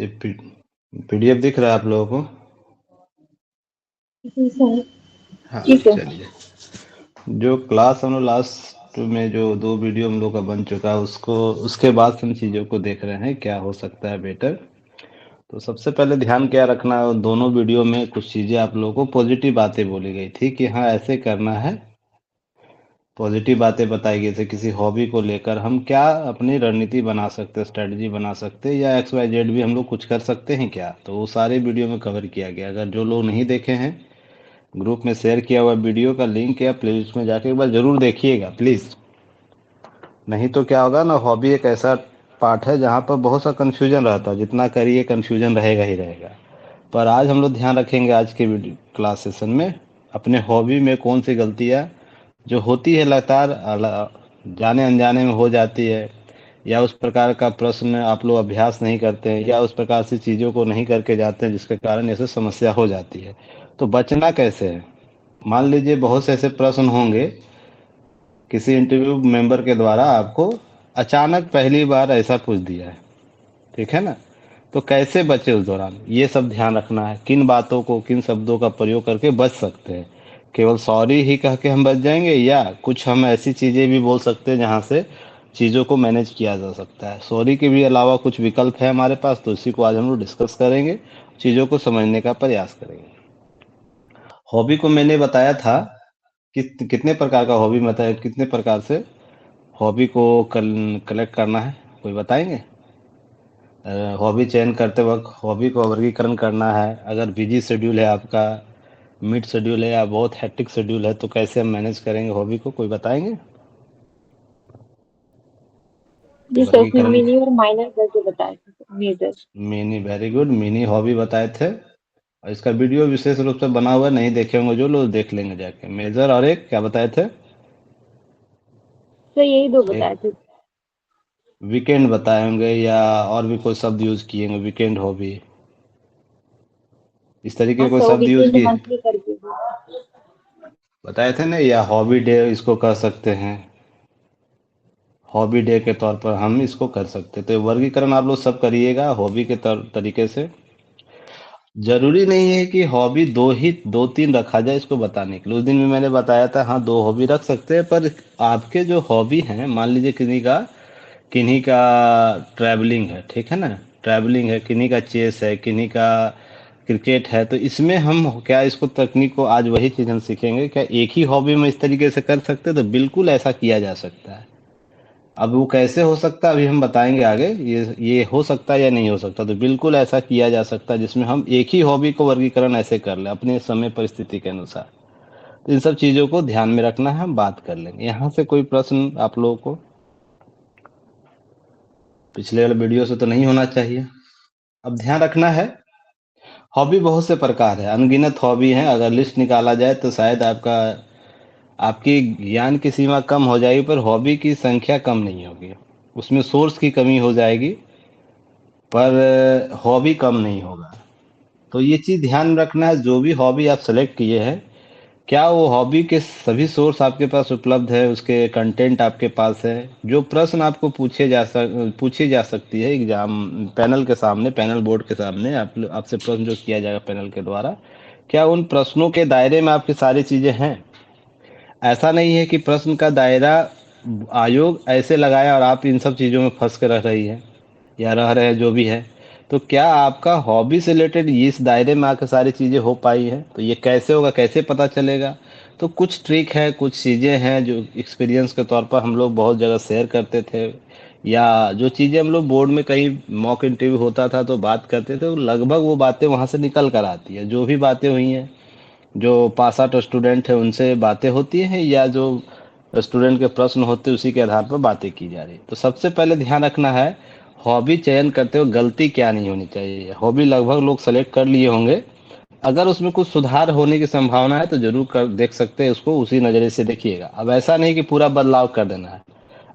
ये पीडीएफ दिख रहा है आप लोगों को? जी सर। हाँ, जी सर। चलिए। जो क्लास हम लोग लास्ट में जो 2 वीडियो हम लोग का बन चुका है उसको उसके बाद से हम चीज़ों को देख रहे हैं क्या हो सकता है बेटर। तो सबसे पहले ध्यान क्या रखना है, दोनों वीडियो में कुछ चीज़ें आप लोगों को पॉजिटिव बातें बोली गई थी कि हाँ ऐसे करना है। पॉजिटिव बातें बताई गई थी किसी हॉबी को लेकर हम क्या अपनी रणनीति बना सकते हैं, स्ट्रेटजी बना सकते हैं या एक्स वाई जेड भी हम लोग कुछ कर सकते हैं क्या, तो वो सारे वीडियो में कवर किया गया। अगर जो लोग नहीं देखे हैं, ग्रुप में शेयर किया हुआ वीडियो का लिंक या प्लेलिस्ट में जाके एक बार जरूर देखिएगा प्लीज़। नहीं तो क्या होगा ना, हॉबी एक ऐसा पार्ट है जहाँ पर बहुत सा कन्फ्यूजन रहता है, जितना करिए कन्फ्यूजन रहेगा ही रहेगा। पर आज हम लोग ध्यान रखेंगे आज के क्लास सेशन में अपने हॉबी में कौन सी गलतियाँ जो होती है लगातार जाने अनजाने में हो जाती है, या उस प्रकार का प्रश्न आप लोग अभ्यास नहीं करते हैं या उस प्रकार से चीज़ों को नहीं करके जाते हैं जिसके कारण ऐसे समस्या हो जाती है। तो बचना कैसे है? मान लीजिए बहुत से ऐसे प्रश्न होंगे किसी इंटरव्यू मेंबर के द्वारा आपको अचानक पहली बार ऐसा पूछ दिया है, ठीक है ना? तो कैसे बचे उस दौरान, ये सब ध्यान रखना है। किन बातों को, किन शब्दों का प्रयोग करके बच सकते हैं। केवल सॉरी ही कह के हम बच जाएंगे या कुछ हम ऐसी चीज़ें भी बोल सकते हैं जहाँ से चीज़ों को मैनेज किया जा सकता है। सॉरी के भी अलावा कुछ विकल्प है हमारे पास, तो इसी को आज हम लोग डिस्कस करेंगे, चीज़ों को समझने का प्रयास करेंगे। हॉबी को मैंने बताया था कि कितने प्रकार का हॉबी, मतलब कितने प्रकार से हॉबी को कलेक्ट करना है, कोई बताएंगे? हॉबी चयन करते वक्त हॉबी को वर्गीकरण करना है। अगर बिजी शेड्यूल है आपका, मिड शेड्यूल है या बहुत हेक्टिक शेड्यूल है, तो कैसे हम मैनेज करेंगे हॉबी को, कोई बताएंगे? जी सर, उसने वर्गीकरण। मिनी और माइनर करके बताया था major. Mini, very good, Mini hobby बताए थे। और इसका वीडियो विशेष रूप से बना हुआ है, नहीं देखे होंगे जो लोग, देख लेंगे जाके। मेजर और एक क्या बताए थे? सर यही दो एक बताए थे। वीकेंड बताए होंगे या और भी कोई शब्द यूज किए होंगे, वीकेंड हॉबी, इस तरीके हाँ के कोई सर, शब्द यूज वीकेंड किए मंथली करके भी। बताए थे ना, या हॉबी डे इसको कर सकते हैं। हॉबी डे के तौर पर हम इसको कर सकते हैं। तो वर्गीकरण आप लोग सब करिएगा हॉबी के तरीके से। जरूरी नहीं है कि हॉबी दो तीन रखा जाए इसको बताने के लिए। उस दिन भी मैंने बताया था हाँ 2 हॉबी रख सकते हैं, पर आपके जो हॉबी हैं, मान लीजिए किन्हीं का ट्रैवलिंग है, ठीक है ना? ट्रैवलिंग है, किन्हीं का चेस है, किन्हीं का क्रिकेट है, तो इसमें हम क्या इसको तकनीक को आज वही चीज़ हम सीखेंगे, क्या एक ही हॉबी में इस तरीके से कर सकते हैं? तो बिल्कुल ऐसा किया जा सकता है। अब वो कैसे हो सकता है अभी हम बताएंगे आगे, ये हो सकता है या नहीं हो सकता। तो बिल्कुल ऐसा किया जा सकता है जिसमें हम एक ही हॉबी को वर्गीकरण ऐसे कर लें अपने समय परिस्थिति के अनुसार। तो इन सब चीज़ों को ध्यान में रखना है, हम बात कर लेंगे। यहाँ से कोई प्रश्न आप लोगों को पिछले वाले वीडियो से तो नहीं होना चाहिए। अब ध्यान रखना है, हॉबी बहुत से प्रकार है, अनगिनत हॉबी है। अगर लिस्ट निकाला जाए तो शायद आपकी ज्ञान की सीमा कम हो जाएगी, पर हॉबी की संख्या कम नहीं होगी। उसमें सोर्स की कमी हो जाएगी, पर हॉबी कम नहीं होगा। तो ये चीज़ ध्यान में रखना है, जो भी हॉबी आप सेलेक्ट किए हैं, क्या वो हॉबी के सभी सोर्स आपके पास उपलब्ध है, उसके कंटेंट आपके पास है। जो प्रश्न आपको पूछी जा सकती है एग्जाम पैनल के सामने, पैनल बोर्ड के सामने आपसे प्रश्न जो किया जाएगा पैनल के द्वारा, क्या उन प्रश्नों के दायरे में आपकी सारी चीज़ें हैं? ऐसा नहीं है कि प्रश्न का दायरा आयोग ऐसे लगाया और आप इन सब चीज़ों में फंस के रह रही है या रह रहे हैं, जो भी है। तो क्या आपका हॉबी से रिलेटेड इस दायरे में आकर सारी चीज़ें हो पाई हैं? तो ये कैसे होगा, कैसे पता चलेगा? तो कुछ ट्रिक है, कुछ चीज़ें हैं जो एक्सपीरियंस के तौर पर हम लोग बहुत जगह शेयर करते थे, या जो चीज़ें हम लोग बोर्ड में कहीं मॉक इंटरव्यू होता था तो बात करते थे, तो लगभग वो बातें वहाँ से निकल कर आती है। जो भी बातें हुई हैं, जो पास आउट स्टूडेंट है उनसे बातें होती हैं, या जो स्टूडेंट के प्रश्न होते हैं उसी के आधार पर बातें की जा रही। तो सबसे पहले ध्यान रखना है, हॉबी चयन करते हुए गलती क्या नहीं होनी चाहिए। हॉबी लगभग लोग सेलेक्ट कर लिए होंगे, अगर उसमें कुछ सुधार होने की संभावना है तो जरूर कर देख सकते हैं, उसको उसी नज़रिए से देखिएगा। अब ऐसा नहीं कि पूरा बदलाव कर देना है।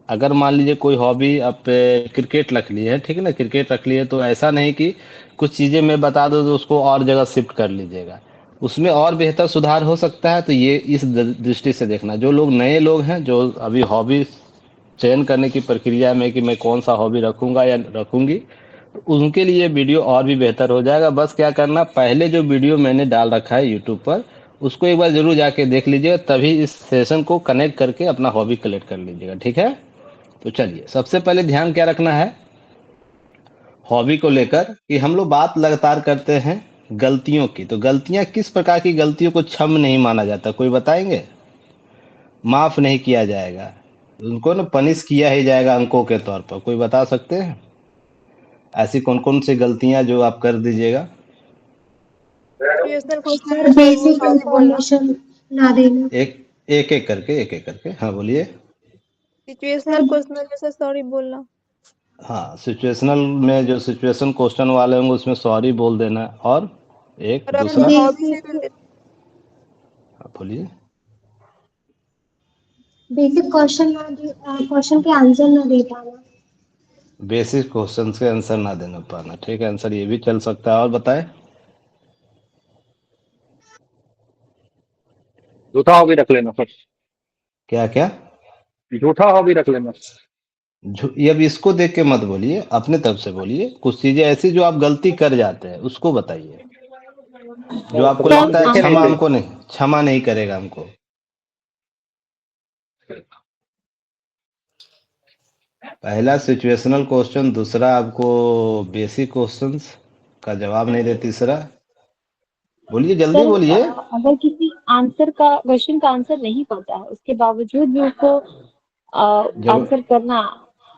अगर मान लीजिए कोई हॉबी आप क्रिकेट रख ली है, ठीक है ना, क्रिकेट रख ली है, तो ऐसा नहीं कि कुछ चीज़ें मैं बता दूं तो उसको और जगह शिफ्ट कर लीजिएगा। उसमें और बेहतर सुधार हो सकता है। तो ये इस दृष्टि से देखना। जो लोग नए लोग हैं, जो अभी हॉबी चयन करने की प्रक्रिया में कि मैं कौन सा हॉबी रखूंगा या रखूंगी, उनके लिए वीडियो और भी बेहतर हो जाएगा। बस क्या करना, पहले जो वीडियो मैंने डाल रखा है यूट्यूब पर, उसको एक बार ज़रूर जाके देख लीजिएगा, तभी इस सेशन को कनेक्ट करके अपना हॉबी कलेक्ट कर लीजिएगा, ठीक है? तो चलिए, सबसे पहले ध्यान क्या रखना है हॉबी को लेकर, कि हम लोग बात लगातार करते हैं गलतियों की। तो गलतियाँ किस प्रकार की गलतियों को क्षम नहीं माना जाता, कोई बताएँगे? माफ़ नहीं किया जाएगा, उनको ना पनिश किया ही जाएगा अंकों के तौर पर, कोई बता सकते हैं? ऐसी कौन-कौन सी गलतियाँ जो आप कर दीजिएगा? सिचुएशनल क्वेश्चन सर में सर वो बेसिक सॉरी बोलना। इंफॉर्मेशन ना देना। एक-एक करके। हाँ, बोलिए। सिचुएशनल सर क्वेश्चन में सर सॉरी बोलना। हाँ, सिचुएशनल में जो सिचुएशन क्वेश्चन वाले होंगे उसमें सॉरी बोल देना, और एक और अपने दूसरा? हॉबी से बेसिक रिलेटेड हाँ, बोलिए। बेसिक क्वेश्चन के आंसर ना दे पाना। बेसिक क्वेश्चंस के आंसर ना देना पाना, ठीक है, आंसर ये भी चल सकता है, और बताएं? झूठा हॉबी रख लेना सर। क्या-क्या? झूठा हॉबी रख लेना। ये अब इसको देख के मत बोलिए, अपने तरफ से बोलिए। कुछ चीजें ऐसी जो आप गलती कर जाते हैं उसको बताइए, जो आपको सर लगता है देखे नहीं थे। क्षमा नहीं करेगा हमको। पहला सिचुएशनल क्वेश्चन, दूसरा आपको बेसिक क्वेश्चंस का जवाब नहीं दे, तीसरा बोलिए, जल्दी सर बोलिए। अगर किसी आंसर का क्वेश्चन का आंसर नहीं पता है उसके बावजूद भी उसको जब आंसर करना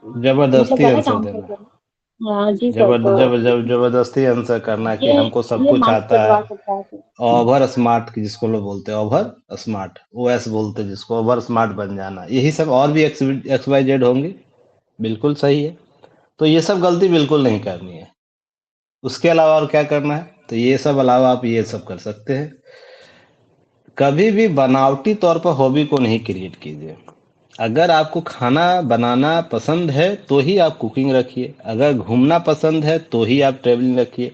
मतलब जबरदस्ती गलत आंसर आंसर देना, करना। हाँ जी सर, तो जबरदस्ती आंसर करना कि ये हमको सब ये कुछ मार्क्स आता है। कटवा सकता है सर। ओवर स्मार्ट की जिसको लोग बोलते हैं, ओवर स्मार्ट, ओएस बोलते हैं जिसको, ओवर स्मार्ट बन जाना, यही सब और भी एक्स वाई जेड होंगे। बिल्कुल सही है। तो ये सब गलती बिल्कुल नहीं करनी है। उसके अलावा और क्या करना है, तो ये सब अलावा आप ये सब कर सकते हैं। कभी भी बनावटी तौर पर हॉबी को नहीं क्रिएट कीजिए। अगर आपको खाना बनाना पसंद है तो ही आप कुकिंग रखिए, अगर घूमना पसंद है तो ही आप ट्रेवलिंग रखिए,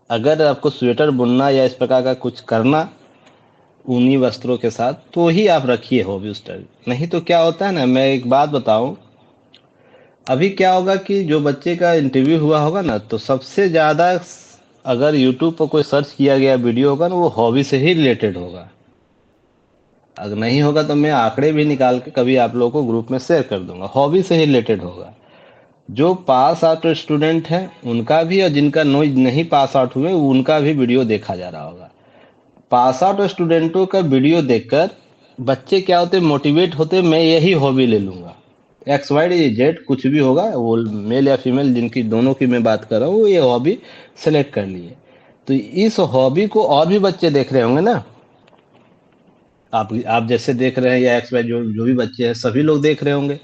अगर आपको स्वेटर बुनना या इस प्रकार का कुछ करना ऊनी वस्त्रों के साथ तो ही आप रखिए हॉबी उस टाइम। नहीं तो क्या होता है ना, मैं एक बात बताऊं, अभी क्या होगा कि जो बच्चे का इंटरव्यू हुआ होगा ना, तो सबसे ज़्यादा अगर यूट्यूब पर कोई सर्च किया गया वीडियो होगा ना, वो हॉबी से ही रिलेटेड होगा। अगर नहीं होगा तो मैं आंकड़े भी निकाल के कभी आप लोगों को ग्रुप में शेयर कर दूंगा, हॉबी से ही रिलेटेड होगा। जो पास आउट स्टूडेंट हैं उनका भी, और जिनका नहीं पास आउट हुए उनका भी वीडियो देखा जा रहा होगा। पास आउट स्टूडेंटों का वीडियो देखकर बच्चे क्या होते, मोटिवेट होते, मैं यही हॉबी ले लूंगा। एक्स वाई जेड कुछ भी होगा, वो मेल या फीमेल, जिनकी दोनों की मैं बात कर रहा हूँ, वो ये हॉबी सेलेक्ट कर लिए। तो इस हॉबी को और भी बच्चे देख रहे होंगे ना, आप जैसे देख रहे हैं, या एक्स वाई जो जो भी बच्चे हैं सभी लोग देख रहे होंगे।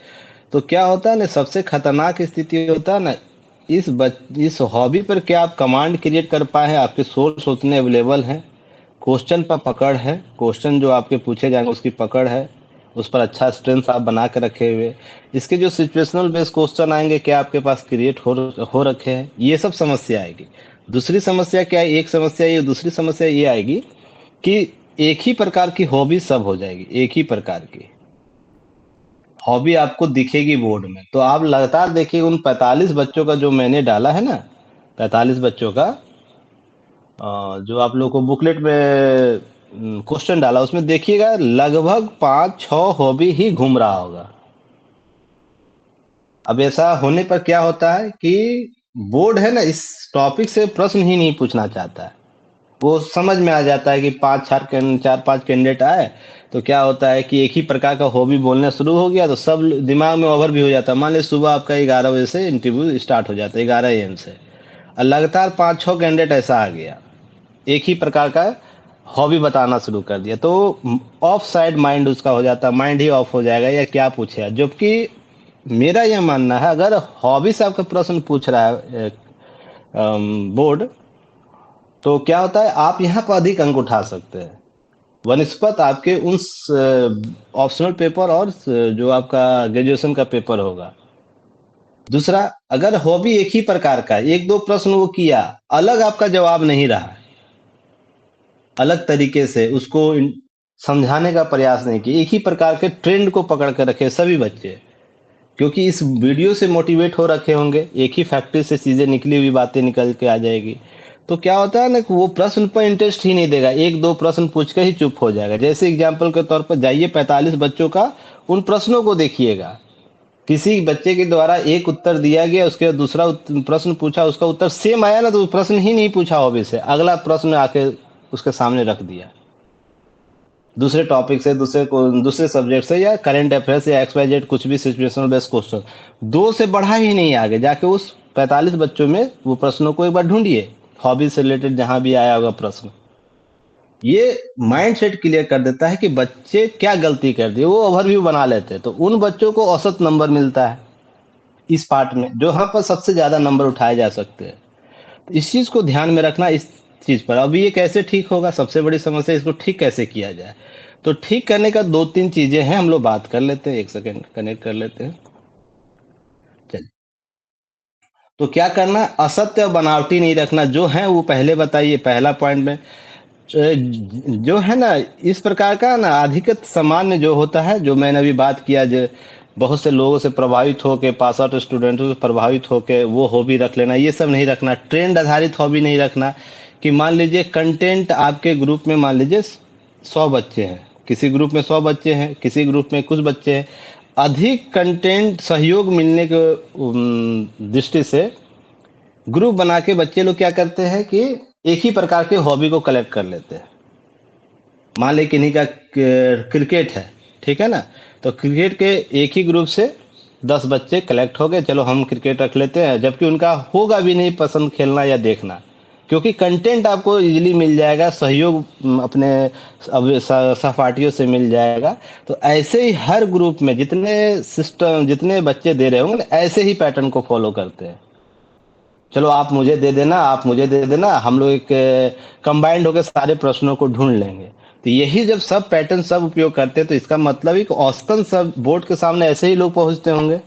तो क्या होता है ना, सबसे खतरनाक स्थिति होता है ना, इस हॉबी पर क्या आप कमांड क्रिएट कर पाए हैं, आपके सोर्स उतने अवेलेबल हैं, क्वेश्चन पर पकड़ है, क्वेश्चन जो आपके पूछे जाएंगे उसकी पकड़ है, उस पर अच्छा स्ट्रेंथ आप बना के रखे हुए, इसके जो सिचुएशनल बेस्ड क्वेश्चन आएंगे क्या आपके पास क्रिएट हो रखे हैं, ये सब समस्या आएगी। दूसरी समस्या क्या है, एक समस्या ये, दूसरी समस्या ये आएगी कि एक ही प्रकार की हॉबी सब हो जाएगी, एक ही प्रकार की हॉबी आपको दिखेगी बोर्ड में। तो आप लगातार देखिए उन 45 बच्चों का जो मैंने डाला है ना, 45 बच्चों का जो आप लोग को बुकलेट में क्वेश्चन डाला, उसमें देखिएगा लगभग 5-6 हॉबी ही घूम रहा होगा। अब ऐसा होने पर क्या होता है कि बोर्ड है ना, इस टॉपिक से प्रश्न ही नहीं पूछना चाहता है। वो समझ में आ जाता है कि 4-5 कैंडिडेट आए तो क्या होता है कि एक ही प्रकार का हॉबी बोलना शुरू हो गया, तो सब दिमाग में ओवर भी हो जाता है। मान लीजिए सुबह आपका 11 बजे से इंटरव्यू स्टार्ट हो जाता है, 11 AM से, और लगातार 5-6 कैंडिडेट ऐसा आ गया, एक ही प्रकार का हॉबी बताना शुरू कर दिया, तो ऑफ साइड माइंड उसका हो जाता है, माइंड ही ऑफ हो जाएगा, या क्या पूछेगा। जबकि मेरा यह मानना है, अगर हॉबी से आपका प्रश्न पूछ रहा है बोर्ड, तो क्या होता है आप यहाँ पर अधिक अंक उठा सकते हैं वनस्पत आपके उन ऑप्शनल पेपर और जो आपका ग्रेजुएशन का पेपर होगा। दूसरा, अगर हॉबी एक ही प्रकार का, एक दो प्रश्न वो किया, अलग आपका जवाब नहीं रहा, अलग तरीके से उसको समझाने का प्रयास नहीं किया, एक ही प्रकार के ट्रेंड को पकड़ कर रखे सभी बच्चे, क्योंकि इस वीडियो से मोटिवेट हो रखे होंगे, एक ही फैक्ट्री से चीजें निकली हुई बातें निकल के आ जाएगी। तो क्या होता है ना कि वो प्रश्न पर इंटरेस्ट ही नहीं देगा, एक दो प्रश्न पूछ के ही चुप हो जाएगा। जैसे एग्जाम्पल के तौर पर जाइए 45 बच्चों का उन प्रश्नों को देखिएगा, किसी बच्चे के द्वारा एक उत्तर दिया गया, उसके बाद दूसरा प्रश्न पूछा, उसका उत्तर सेम आया ना, तो प्रश्न ही नहीं पूछा हॉबी से, अगला प्रश्न आके उसके सामने रख दिया दूसरे टॉपिक से, दूसरे सब्जेक्ट से, या करंट अफेयर से, या XYZ कुछ भी सिचुएशनल बेस्ड क्वेश्चन, दो से बढ़ा ही नहीं आगे जाके उस 45 बच्चों में वो प्रश्नों को एक बार ढूंढिए, हॉबी से रिलेटेड जहां भी आया होगा प्रश्न। ये माइंड सेट क्लियर कर देता है कि बच्चे क्या गलती कर दिए, वो ओवरव्यू बना लेते हैं, तो उन बच्चों को औसत नंबर मिलता है इस पार्ट में, जो यहाँ पर सबसे ज्यादा नंबर उठाए जा सकते हैं। तो इस चीज को ध्यान में रखना, इस चीज पर। अभी ये कैसे ठीक होगा, सबसे बड़ी समस्या, इसको ठीक कैसे किया जाए। तो ठीक करने का दो तीन चीजें हैं, हम लोग बात कर लेते हैं, एक सेकेंड कनेक्ट कर लेते हैं। चलिए, तो क्या करना, असत्य और बनावटी नहीं रखना, जो है वो पहले बताइए पहला पॉइंट में। जो है ना इस प्रकार का ना अधिकत सामान्य जो होता है, जो मैंने अभी बात किया, जो बहुत से लोगों से प्रभावित होके, पास आउट स्टूडेंटों से प्रभावित होके वो हॉबी रख लेना, ये सब नहीं रखना। ट्रेंड आधारित हॉबी नहीं रखना कि मान लीजिए कंटेंट आपके ग्रुप में मान लीजिए 100 बच्चे हैं, किसी ग्रुप में 100 बच्चे हैं, किसी ग्रुप में कुछ बच्चे हैं, अधिक कंटेंट सहयोग मिलने के दृष्टि से ग्रुप बना के बच्चे लोग क्या करते हैं कि एक ही प्रकार के हॉबी को कलेक्ट कर लेते हैं। मान लें किन्हीं का क्रिकेट है, ठीक है ना, तो क्रिकेट के एक ही ग्रुप से 10 बच्चे कलेक्ट हो गए, चलो हम क्रिकेट रख लेते हैं, जबकि उनका होगा भी नहीं पसंद खेलना या देखना, क्योंकि कंटेंट आपको इजीली मिल जाएगा, सहयोग अपने सहपाठियों से मिल जाएगा। तो ऐसे ही हर ग्रुप में जितने बच्चे दे रहे होंगे ऐसे ही पैटर्न को फॉलो करते हैं। चलो आप मुझे दे देना, आप मुझे दे देना, हम लोग एक कंबाइंड होकर सारे प्रश्नों को ढूंढ लेंगे। तो यही जब सब पैटर्न सब उपयोग करते हैं, तो इसका मतलब एक औसतन सब बोर्ड के सामने ऐसे ही लोग पहुंचते होंगे,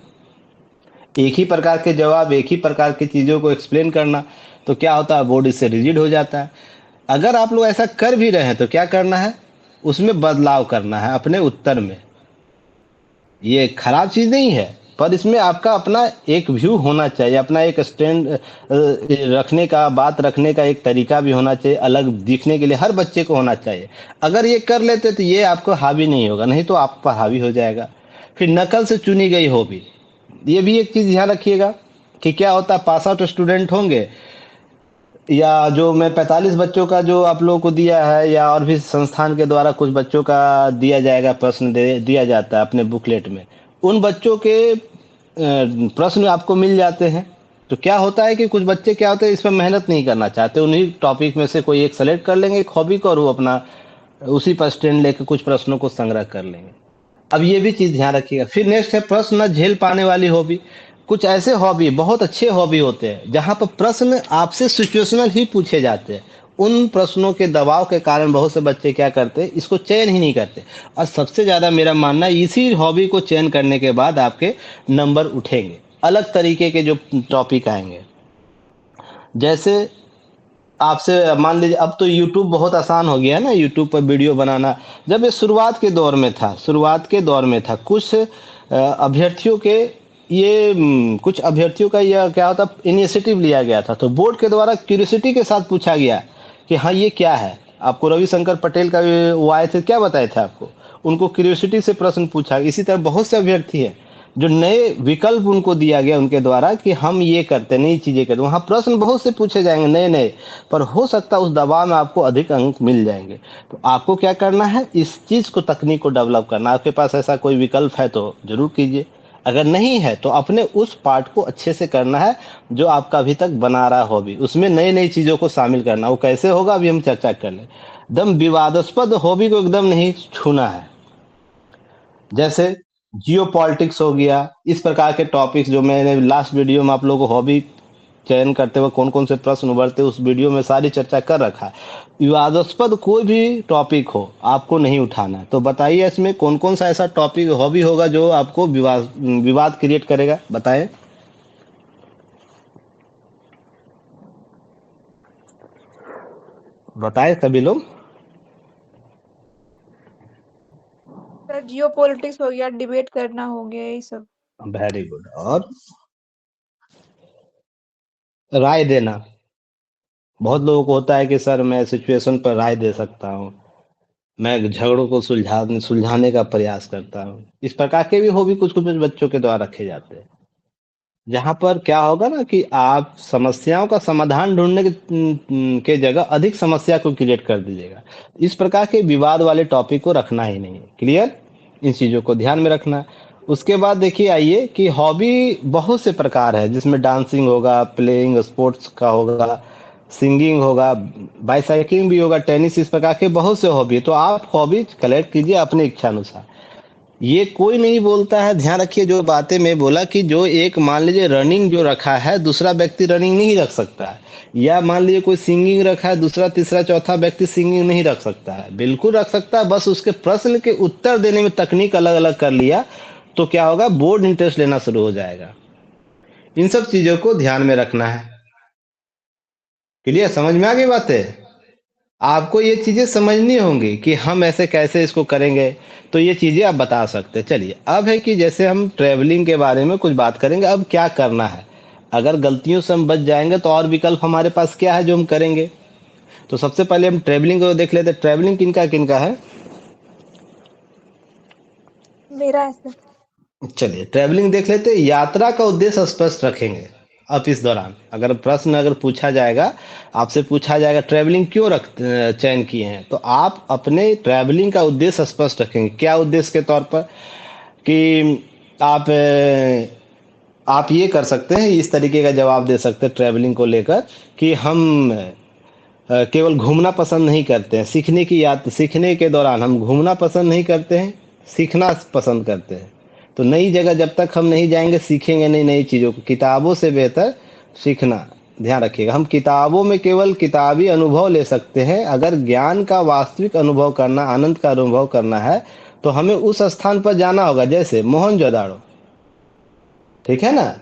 एक ही प्रकार के जवाब, एक ही प्रकार की चीजों को एक्सप्लेन करना। तो क्या होता है, बोर्ड इससे रिजिड हो जाता है। अगर आप लोग ऐसा कर भी रहे हैं तो क्या करना है, उसमें बदलाव करना है अपने उत्तर में। ये खराब चीज नहीं है, पर इसमें आपका अपना एक व्यू होना चाहिए, अपना एक स्टैंड रखने का, बात रखने का एक तरीका भी होना चाहिए, अलग दिखने के लिए हर बच्चे को होना चाहिए। अगर ये कर लेते तो ये आपको हावी नहीं होगा, नहीं तो आप पर हावी हो जाएगा। फिर नकल से चुनी गई हॉबी, ये भी एक चीज ध्यान रखिएगा कि क्या होता है, पास आउट स्टूडेंट होंगे, या जो मैं 45 बच्चों का जो आप लोगों को दिया है, या और भी संस्थान के द्वारा कुछ बच्चों का दिया जाएगा, प्रश्न दिया जाता है अपने बुकलेट में, उन बच्चों के प्रश्न आपको मिल जाते हैं। तो क्या होता है कि कुछ बच्चे क्या होते हैं, इस पर मेहनत नहीं करना चाहते, उन्हीं टॉपिक में से कोई एक सेलेक्ट कर लेंगे एक हॉबी को, और वो अपना उसी पर स्टैंड लेकर कुछ प्रश्नों को संग्रह कर लेंगे। अब ये भी चीज ध्यान रखिएगा। फिर नेक्स्ट है प्रश्न न झेल पाने वाली हॉबी। कुछ ऐसे हॉबी, बहुत अच्छे हॉबी होते हैं जहां पर प्रश्न आपसे सिचुएशनल ही पूछे जाते हैं, उन प्रश्नों के दबाव के कारण बहुत से बच्चे क्या करते हैं, इसको चयन ही नहीं करते। और सबसे ज्यादा मेरा मानना है इसी हॉबी को चयन करने के बाद आपके नंबर उठेंगे, अलग तरीके के जो टॉपिक आएंगे। जैसे आपसे मान लीजिए, अब तो यूट्यूब बहुत आसान हो गया है ना, यूट्यूब पर वीडियो बनाना। जब ये शुरुआत के दौर में था, कुछ अभ्यर्थियों के कुछ अभ्यर्थियों का यह क्या होता, इनिशिएटिव लिया गया था, तो बोर्ड के द्वारा क्यूरियोसिटी के साथ पूछा गया कि हाँ ये क्या है। आपको रविशंकर पटेल का वो आए थे, क्या बताए थे आपको, उनको क्यूरियोसिटी से प्रश्न पूछा। इसी तरह बहुत से अभ्यर्थी हैं जो नए विकल्प उनको दिया गया उनके द्वारा कि हम ये करते, नई चीजें करते, वहां प्रश्न बहुत से पूछे जाएंगे नए नए, पर हो सकता है उस दबाव में आपको अधिक अंक मिल जाएंगे। तो आपको क्या करना है, इस चीज को, तकनीक को डेवलप करना। आपके पास ऐसा कोई विकल्प है तो जरूर कीजिए, अगर नहीं है तो अपने उस पार्ट को अच्छे से करना है जो आपका अभी तक बना रहा हॉबी, उसमें नई नई चीजों को शामिल करना। वो कैसे होगा अभी हम चर्चा कर लें। एकदम विवादास्पद हॉबी को एकदम नहीं छूना है, जैसे जियो पॉलिटिक्स हो गया, इस प्रकार के टॉपिक्स जो मैंने लास्ट वीडियो में आप लोगों को हॉबी चयन करते हुए कौन कौन से प्रश्न उभरते उस वीडियो में सारी चर्चा कर रखा है। विवादास्पद कोई भी टॉपिक हो आपको नहीं उठाना। तो बताइए इसमें कौन कौन सा ऐसा टॉपिक हॉबी होगा जो आपको विवाद विवाद क्रिएट करेगा, बताएं। बताएं सभी लोग। सर जियो पॉलिटिक्स हो गया, डिबेट करना हो गया, यही सब। Very good. और राय देना, बहुत लोगों को होता है कि सर मैं सिचुएशन पर राय दे सकता हूँ, मैं झगड़ों को सुलझाने का प्रयास करता हूँ। इस प्रकार के भी हॉबी कुछ कुछ बच्चों के द्वारा रखे जाते हैं, जहां पर क्या होगा ना कि आप समस्याओं का समाधान ढूंढने के जगह अधिक समस्या को क्रिएट कर दीजिएगा। इस प्रकार के विवाद वाले टॉपिक को रखना ही नहीं है। क्लियर? इन चीजों को ध्यान में रखना। उसके बाद देखिए आइए कि हॉबी बहुत से प्रकार है, जिसमें डांसिंग होगा, प्लेइंग स्पोर्ट्स का होगा, सिंगिंग होगा, बाइसाइकिलिंग भी होगा, टेनिस, इस प्रकार के बहुत से हॉबी। तो आप हॉबी कलेक्ट कीजिए अपने इच्छा अनुसार। ये कोई नहीं बोलता है, ध्यान रखिए जो बातें मैं बोला कि जो एक मान लीजिए रनिंग जो रखा है, दूसरा व्यक्ति रनिंग नहीं रख सकता है, या मान लीजिए कोई सिंगिंग रखा है, दूसरा तीसरा चौथा व्यक्ति सिंगिंग नहीं रख सकता है। बिल्कुल रख सकता है, बस उसके प्रश्न के उत्तर देने में तकनीक अलग अलग कर लिया तो क्या होगा, बोर्ड इंटरेस्ट लेना शुरू हो जाएगा। इन सब चीजों को ध्यान में रखना है। क्लियर? समझ में आ गई बातें? आपको ये चीजें समझनी होंगी कि हम ऐसे कैसे इसको करेंगे, तो ये चीजें आप बता सकते हैं। चलिए, अब है कि जैसे हम ट्रैवलिंग के बारे में कुछ बात करेंगे। अब क्या करना है, अगर गलतियों से हम बच जाएंगे तो और विकल्प हमारे पास क्या है जो हम करेंगे। तो सबसे पहले हम ट्रैवलिंग को देख लेते हैं। ट्रैवलिंग किनका किनका है? मेरा ऐसे चलिए ट्रैवलिंग देख लेते हैं। यात्रा का उद्देश्य स्पष्ट रखेंगे। अब इस दौरान अगर प्रश्न अगर पूछा जाएगा, आपसे पूछा जाएगा ट्रैवलिंग क्यों चयन किए हैं, तो आप अपने ट्रैवलिंग का उद्देश्य स्पष्ट रखेंगे। क्या उद्देश्य के तौर पर कि आप ये कर सकते हैं, इस तरीके का जवाब दे सकते हैं ट्रैवलिंग को लेकर कि हम केवल घूमना पसंद नहीं करते हैं, सीखने के दौरान हम घूमना पसंद नहीं करते हैं, सीखना पसंद करते हैं। तो नई जगह जब तक हम नहीं जाएंगे, सीखेंगे नहीं नई चीज़ों को। किताबों से बेहतर सीखना, ध्यान रखिएगा। हम किताबों में केवल किताबी अनुभव ले सकते हैं। अगर ज्ञान का वास्तविक अनुभव करना, आनंद का अनुभव करना है, तो हमें उस स्थान पर जाना होगा, जैसे मोहनजोदाड़ो। ठीक है ना?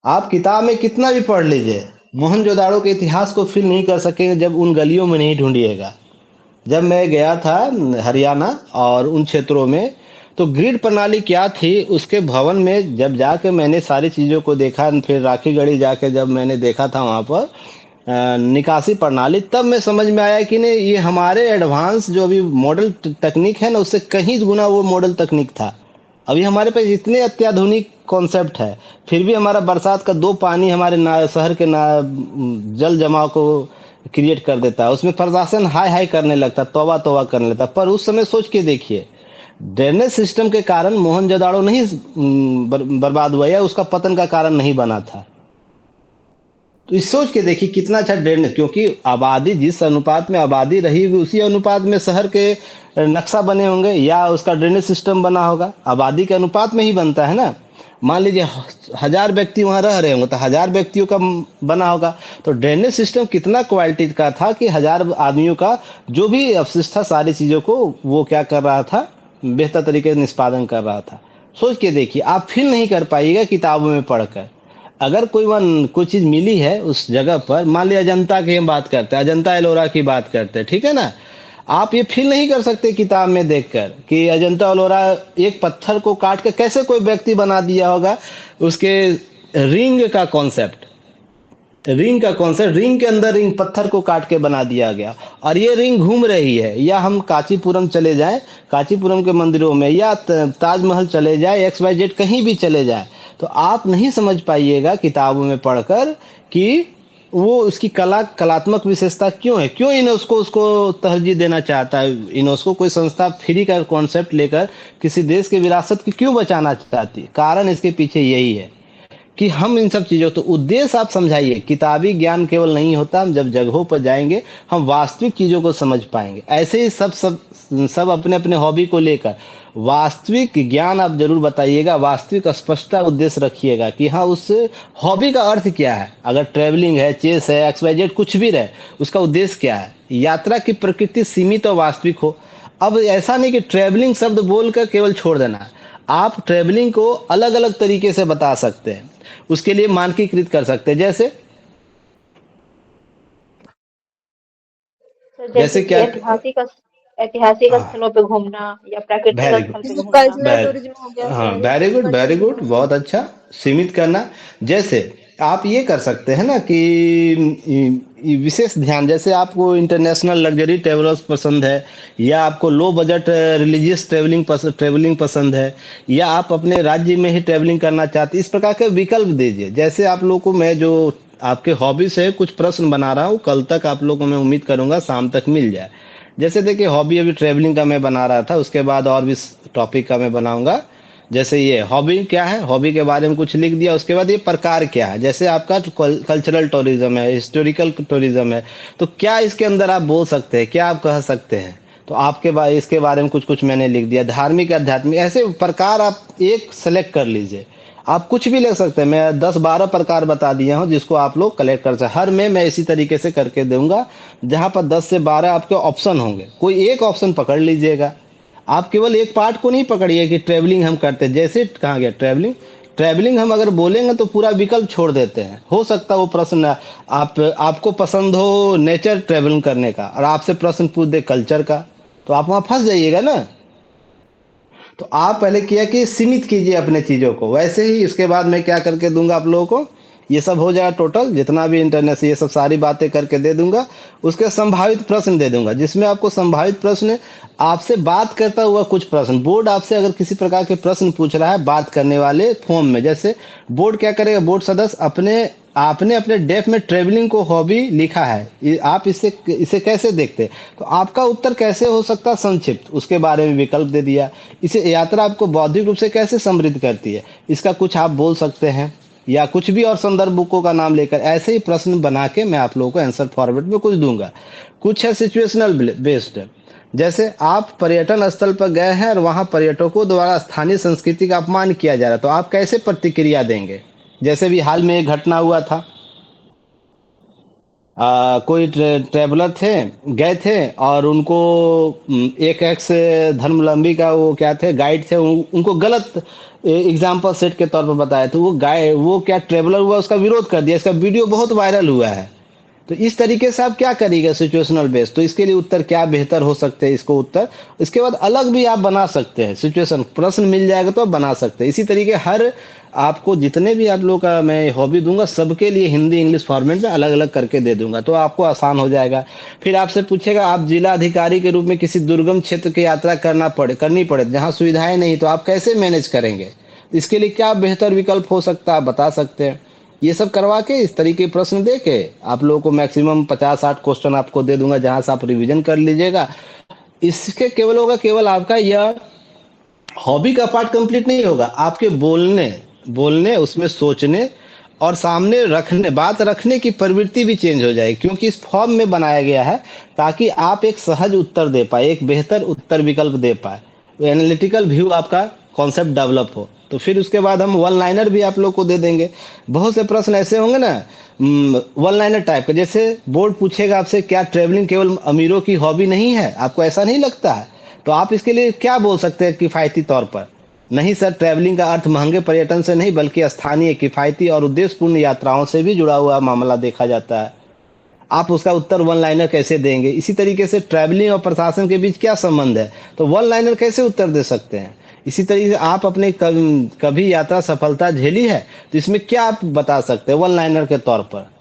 आप किताब में कितना भी पढ़ लीजिए, मोहनजोदाड़ो के इतिहास को फील नहीं कर सकेंगे जब उन गलियों में नहीं ढूंढिएगा। जब मैं गया था हरियाणा और उन क्षेत्रों में, तो ग्रिड प्रणाली क्या थी उसके भवन में जब जाके मैंने सारी चीज़ों को देखा, फिर राखी गढ़ी जाके जब मैंने देखा था वहाँ पर निकासी प्रणाली, तब मैं समझ में आया कि नहीं, ये हमारे एडवांस जो अभी मॉडल तकनीक है ना, उससे कहीं गुना वो मॉडल तकनीक था। अभी हमारे पास इतने अत्याधुनिक कॉन्सेप्ट है, फिर भी हमारा बरसात का दो पानी हमारे शहर के जल जमाव को क्रिएट कर देता है। उसमें प्रशासन हाय हाय करने लगता, तौबा तौबा करने लगता। पर उस समय सोच के देखिए, ड्रेनेज सिस्टम के कारण मोहनजोदाड़ो नहीं बर्बाद हुआ, या उसका पतन का कारण नहीं बना था। तो इस सोच के देखिए कितना अच्छा ड्रेनेज, क्योंकि आबादी जिस अनुपात में आबादी रही होगी, उसी अनुपात में शहर के नक्शा बने होंगे या उसका ड्रेनेज सिस्टम बना होगा। आबादी के अनुपात में ही बनता है ना। मान लीजिए 1000 व्यक्ति वहां रह रहे होंगे, तो 1000 व्यक्तियों का बना होगा। तो ड्रेनेज सिस्टम कितना क्वालिटी का था कि 1000 आदमियों का जो भी अपशिष्ट था, सारी चीजों को वो क्या कर रहा था, बेहतर तरीके से निष्पादन कर रहा था। सोच के देखिए, आप फील नहीं कर पाइएगा किताबों में पढ़कर। अगर कोई चीज मिली है उस जगह पर, मान लिया अजंता की हम बात करते हैं, अजंता एलोरा की बात करते हैं, ठीक है ना, आप ये फील नहीं कर सकते किताब में देखकर कि अजंता एलोरा एक पत्थर को काट के कैसे कोई व्यक्ति बना दिया होगा। उसके रिंग के अंदर रिंग पत्थर को काट के बना दिया गया, और ये रिंग घूम रही है। या हम कांचीपुरम चले जाएं, कांचीपुरम के मंदिरों में, या ताजमहल चले जाए, XYZ कहीं भी चले जाए, तो आप नहीं समझ पाइएगा किताबों में पढ़कर कि वो उसकी कलात्मक विशेषता क्यों है, क्यों यूनेस्को उसको तरजीह देना चाहता है। यूनेस्को कोई संस्था फ्री का कॉन्सेप्ट लेकर किसी देश की विरासत की क्यों बचाना चाहती है। कारण इसके पीछे यही है कि हम इन सब चीजों, तो उद्देश्य आप समझाइए। किताबी ज्ञान केवल नहीं होता, हम जब जगहों पर जाएंगे हम वास्तविक चीजों को समझ पाएंगे। ऐसे ही सब अपने अपने हॉबी को लेकर वास्तविक ज्ञान आप जरूर बताइएगा, वास्तविक स्पष्टता उद्देश्य रखिएगा कि हाँ उस हॉबी का अर्थ क्या है। अगर ट्रेवलिंग है, चेस है, XYZ कुछ भी रहे, उसका उद्देश्य क्या है। यात्रा की प्रकृति सीमित और वास्तविक हो। अब ऐसा नहीं कि ट्रेवलिंग शब्द बोलकर केवल छोड़ देना, आप ट्रेवलिंग को अलग अलग तरीके से बता सकते हैं, उसके लिए मानकीकृत कर सकते हैं। जैसे सर जैसे जैसे कि क्या? ऐतिहासिक ऐतिहासिक हाँ, स्थलों पे घूमना या प्राकृतिक वेरी स्थल गुड। पे जैसे घूमना। कल्चरल वेरी टूरिज्म हो गया, हाँ, शहरी very good, very cultural good, tourism. बहुत अच्छा। सीमित करना, जैसे आप ये कर सकते हैं ना कि विशेष ध्यान, जैसे आपको इंटरनेशनल लग्जरी ट्रेवलर्स पसंद है, या आपको लो बजट रिलीजियस ट्रेवलिंग पसंद है, या आप अपने राज्य में ही ट्रेवलिंग करना चाहते हैं, इस प्रकार के विकल्प दीजिए। जैसे आप लोगों को मैं जो आपके हॉबीज है कुछ प्रश्न बना रहा हूँ, कल तक आप लोगों को मैं उम्मीद करूंगा शाम तक मिल जाए। जैसे देखिए, हॉबी अभी ट्रैवलिंग का मैं बना रहा था, उसके बाद और भी टॉपिक का मैं बनाऊंगा। जैसे ये हॉबी क्या है, हॉबी के बारे में कुछ लिख दिया, उसके बाद ये प्रकार क्या है, जैसे आपका कल्चरल टूरिज्म है, हिस्टोरिकल टूरिज्म है, तो क्या इसके अंदर आप बोल सकते हैं, क्या आप कह सकते हैं, तो आपके बारे इसके बारे में कुछ कुछ मैंने लिख दिया। धार्मिक, आध्यात्मिक, ऐसे प्रकार आप एक सेलेक्ट कर लीजिए। आप कुछ भी लिख सकते हैं, मैं 10-12 प्रकार बता दिया हूँ जिसको आप लोग कलेक्ट कर सकते हैं। हर में मैं इसी तरीके से करके दूंगा, जहां पर 10 से 12 आपके ऑप्शन होंगे, कोई एक ऑप्शन पकड़ लीजिएगा। आप केवल एक पार्ट को नहीं पकड़िए कि ट्रेवलिंग हम करते हैं, जैसे कहाँ गया ट्रेवलिंग। ट्रेवलिंग हम अगर बोलेंगे तो पूरा विकल्प छोड़ देते हैं। हो सकता है वो प्रश्न आपको पसंद हो नेचर ट्रेवलिंग करने का, और आपसे प्रश्न पूछ दे कल्चर का, तो आप वहां फंस जाइएगा ना। तो आप पहले किया कि सीमित कीजिए अपने चीजों को, वैसे ही उसके बाद मैं क्या करके दूंगा आप लोगों को, ये सब हो जाएगा टोटल, जितना भी इंटरनेट से ये सब सारी बातें करके दे दूंगा। उसके संभावित प्रश्न दे दूंगा, जिसमें आपको संभावित प्रश्न, आपसे बात करता हुआ कुछ प्रश्न, बोर्ड आपसे अगर किसी प्रकार के प्रश्न पूछ रहा है बात करने वाले फॉर्म में, जैसे बोर्ड क्या करेगा, बोर्ड सदस्य अपने आपने अपने डेफ में ट्रेवलिंग को हॉबी लिखा है, आप इसे इसे कैसे देखते हैं, तो आपका उत्तर कैसे हो सकता है संक्षिप्त, उसके बारे में विकल्प दे दिया। इसे यात्रा आपको बौद्धिक रूप से कैसे समृद्ध करती है, इसका कुछ आप बोल सकते हैं, या कुछ भी और संदर्भ बुकों का नाम लेकर ऐसे ही प्रश्न बना के मैं आप लोगों को आंसर फॉरवर्ड में कुछ दूंगा। कुछ है सिचुएशनल बेस्ड, जैसे आप पर्यटन स्थल पर गए हैं और वहां पर्यटकों द्वारा स्थानीय संस्कृति का अपमान किया जा रहा है, तो आप कैसे प्रतिक्रिया देंगे। जैसे भी हाल में एक घटना हुआ था, कोई ट्रेवलर थे, गए थे, और उनको एक एक्स धर्मावलंबी का वो क्या थे गाइड थे, उनको गलत एग्जाम्पल सेट के तौर पर बताया, तो वो क्या ट्रेवलर हुआ, उसका विरोध कर दिया। इसका वीडियो बहुत वायरल हुआ है। तो इस तरीके से आप क्या करिएगा सिचुएशनल बेस, तो इसके लिए उत्तर क्या बेहतर हो सकते हैं, इसको उत्तर इसके बाद अलग भी आप बना सकते हैं। सिचुएशन प्रश्न मिल जाएगा तो आप बना सकते हैं। इसी तरीके हर आपको जितने भी आप लोग का मैं हॉबी दूंगा, सबके लिए हिंदी इंग्लिश फॉर्मेट में अलग अलग करके दे दूंगा, तो आपको आसान हो जाएगा। फिर आपसे पूछेगा, आप जिला अधिकारी के रूप में किसी दुर्गम क्षेत्र की यात्रा करनी पड़े जहाँ सुविधाएं नहीं, तो आप कैसे मैनेज करेंगे, इसके लिए क्या बेहतर विकल्प हो सकता है, आप बता सकते हैं। ये सब करवा के इस तरीके के प्रश्न दे के आप लोगों को मैक्सिमम 50-60 क्वेश्चन आपको दे दूंगा, जहां से आप रिवीजन कर लीजिएगा। इसके केवल होगा, केवल आपका यह हॉबी का पार्ट कंप्लीट नहीं होगा, आपके बोलने बोलने उसमें सोचने और सामने रखने बात रखने की प्रवृत्ति भी चेंज हो जाएगी, क्योंकि इस फॉर्म में बनाया गया है ताकि आप एक सहज उत्तर दे पाए, एक बेहतर उत्तर विकल्प दे पाए, एनालिटिकल व्यू आपका कॉन्सेप्ट डेवलप हो। तो फिर उसके बाद हम वन लाइनर भी आप लोग को दे देंगे। बहुत से प्रश्न ऐसे होंगे ना वन लाइनर टाइप के, जैसे बोर्ड पूछेगा आपसे, क्या ट्रेवलिंग केवल अमीरों की हॉबी नहीं है, आपको ऐसा नहीं लगता है, तो आप इसके लिए क्या बोल सकते हैं किफायती तौर पर, नहीं सर, ट्रैवलिंग का अर्थ महंगे पर्यटन से नहीं बल्कि स्थानीय किफायती और उद्देश्यपूर्ण यात्राओं से भी जुड़ा हुआ मामला देखा जाता है। आप उसका उत्तर वन लाइनर कैसे देंगे। इसी तरीके से ट्रैवलिंग और प्रशासन के बीच क्या संबंध है, तो वन लाइनर कैसे उत्तर दे सकते हैं। इसी तरीके से आप अपने कभी यात्रा सफलता झेली है, तो इसमें क्या आप बता सकते हैं वन लाइनर के तौर पर।